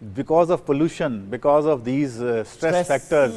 S7: because of pollution, because of these stress factors,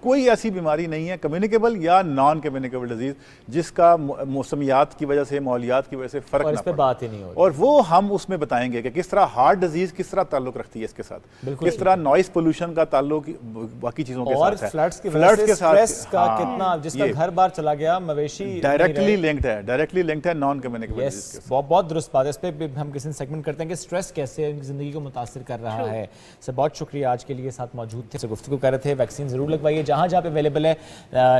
S7: کوئی ایسی بیماری نہیں ہے کمیونیکیبل یا نان کمیونیکیبل ڈیزیز جس کا موسمیات کی وجہ سے ماحولیات کی وجہ سے فرق نہ پڑے،
S1: بات ہی نہیں ہوتی،
S7: اور وہ ہم اس میں بتائیں گے کہ کس طرح ہارٹ ڈیزیز کس طرح تعلق رکھتی ہے اس کے ساتھ، کس طرح نوائز پولوشن کا تعلق باقی چیزوں کے ساتھ ہے،
S1: فلڈز کے
S7: ساتھ
S1: سٹریس کا کتنا، جس کا گھر بار چلا گیا مویشی
S7: ڈائریکٹلی لنکڈ ہے نان کمیونیکیبل ڈیزیز کے ساتھ۔
S1: بہت درست بات ہے، اس پہ ہم کسی سیگمنٹ کرتے ہیں کہ سٹریس کیسے ان کی زندگی کو متاثر کر رہا ہے۔ سر بہت شکریہ آج کے لیے ساتھ موجود تھے، گفتگو کر رہے تھے ویکسین ضرور لگوائیے جہاں جہاں پہ اویلیبل ہے،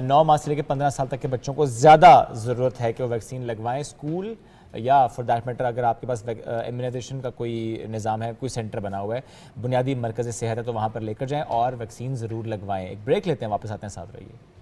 S1: 9 ماہ سے لے کے 15 سال تک کے بچوں کو زیادہ ضرورت ہے کہ وہ ویکسین لگوائیں، اسکول یا فار دیٹ میٹر اگر آپ کے پاس امیونائزیشن کا کوئی نظام ہے، کوئی سینٹر بنا ہوا ہے، بنیادی مرکز صحت ہے تو وہاں پر لے کر جائیں اور ویکسین ضرور لگوائیں۔ ایک بریک لیتے ہیں، واپس آتے ہیں، ساتھ رہیے۔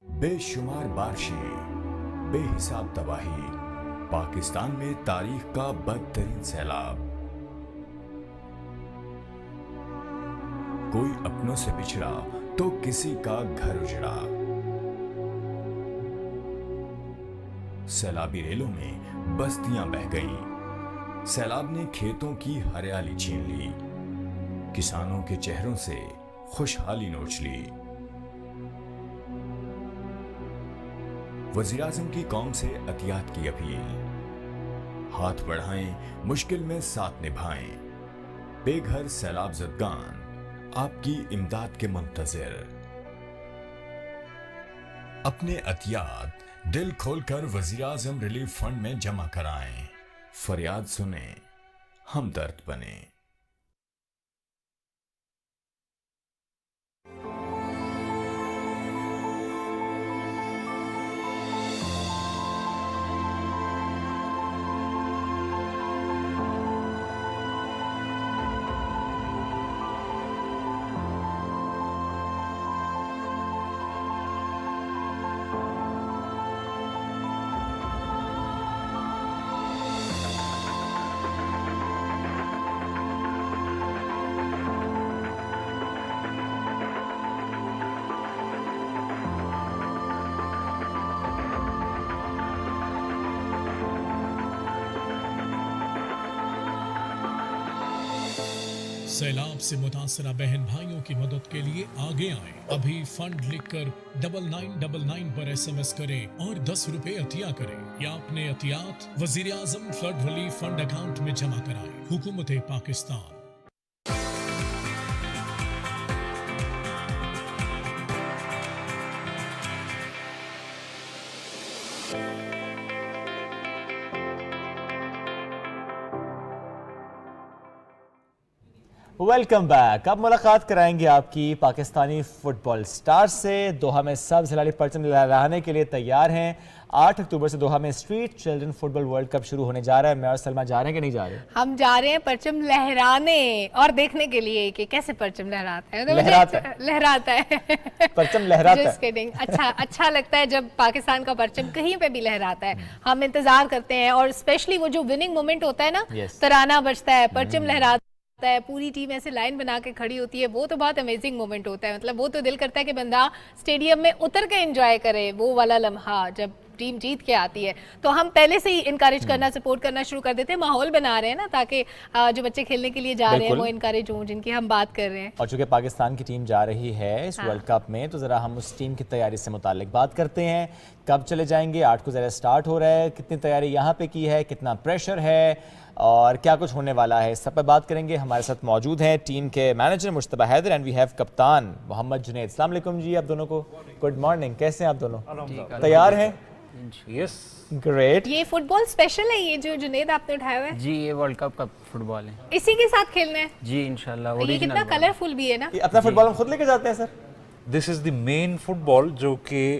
S8: بے شمار بارشیں، بے حساب تباہی، پاکستان میں تاریخ کا بدترین سیلاب، کوئی اپنوں سے بچھڑا تو کسی کا گھر اجڑا، سیلابی ریلوں میں بستیاں بہہ گئیں، سیلاب نے کھیتوں کی ہریالی چھین لی، کسانوں کے چہروں سے خوشحالی نوچ لی۔ وزیراعظم کی قوم سے عطیات کی اپیل، ہاتھ بڑھائیں، مشکل میں ساتھ نبھائیں، بے گھر سیلاب زدگان آپ کی امداد کے منتظر، اپنے عطیات دل کھول کر وزیراعظم ریلیف فنڈ میں جمع کرائیں، فریاد سنیں، ہمدرد بنیں۔
S9: سیلاب سے متاثرہ بہن بھائیوں کی مدد کے لیے آگے آئیں، ابھی فنڈ لکھ کر 9999 پر SMS کریں اور 10 روپے عطیہ کریں یا اپنے عطیات وزیر اعظم فلڈ ریلیف فنڈ اکاؤنٹ میں جمع کرائیں۔ حکومت پاکستان۔
S1: Welcome back. اب ملاقات کرائیں گے آپ کی پاکستانی فٹ بال سٹار سے۔ دوحہ میں سبز ہلالی پرچم لہرانے کے لیے تیار ہیں۔ 8 اکتوبر سے دوحہ میں اسٹریٹ چلڈرن فٹ بال ورلڈ کپ شروع ہونے جا رہا ہے۔ میں اور سلمہ جا رہے ہیں کہ نہیں جا رہے؟
S2: ہم جا رہے ہیں پرچم لہرانے اور دیکھنے کے لیے کہ کیسے پرچم لہراتا ہے۔ لہراتا ہے
S1: پرچم لہراتا ہے۔
S2: اچھا لگتا ہے جب پاکستان کا پرچم کہیں پہ بھی لہراتا ہے۔ ہم انتظار کرتے ہیں اور اسپیشلی وہ جو وننگ مومنٹ ہوتا ہے نا، ترانہ بجتا ہے، پرچم لہراتا ہے، پوری ٹیم ایسے لائن بنا کے کھڑی ہوتی ہے، وہ تو بہت امیزنگ مومنٹ ہوتا ہے۔ مطلب وہ تو دل کرتا ہے کہ بندہ اسٹیڈیم میں اتر کے انجوائے کرے وہ والا لمحہ جب ٹیم جیت کے آتی ہے۔ تو ہم پہلے سے ہی انکریج کرنا، سپورٹ کرنا شروع کر دیتے ہیں، ماحول بنا رہے ہیں نا تاکہ جو بچے کھیلنے کے لیے جا رہے ہیں وہ انکریج ہوں، جن کی ہم بات کر رہے ہیں۔
S1: اور چونکہ پاکستان کی ٹیم جا رہی ہے اس ورلڈ کپ میں، تو ذرا ہم اس ٹیم کی تیاری سے متعلق بات کرتے ہیں۔ کب چلے جائیں گے؟ 8 کو ذرا سٹارٹ ہو رہا ہے، کتنی تیاری یہاں پہ کی ہے، کتنا پریشر ہے اور کیا کچھ ہونے والا ہے، سب پہ بات کریں گے۔ ہمارے ساتھ موجود ہیں ٹیم کے manager Mujtaba Haider and we have کپتان محمد جنید۔ السلام علیکم جی آپ دونوں کو، گڈ مارننگ، کیسے ہیں آپ دونوں؟ تیار ہیں؟
S10: یس
S1: گریٹ۔
S2: یہ فٹ بال اسپیشل ہے یہ جو جنید آپ نے اٹھایا ہوا ہے؟
S10: جی یہ ورلڈ کپ کا فٹ بال ہے،
S2: اسی کے ساتھ کھیلنا ہے
S10: جی انشاءاللہ۔
S2: یہ کتنا کلرفل بھی ہے نا۔
S1: اپنا فٹ بال ہم خود لے کے جاتے ہیں سر؟
S11: دس از دی مین فٹ بال جو کہ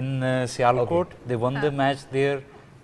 S10: in Sialkot. They won the match there.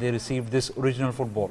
S10: they received this original football.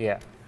S10: Yeah.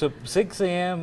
S10: So 6 a.m.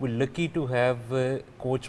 S10: We're lucky to have coach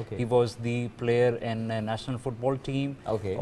S1: Okay.
S10: He was the player in national football team.
S1: Okay.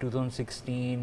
S10: 2016,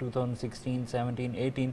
S10: 2016, 17, 18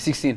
S12: 16,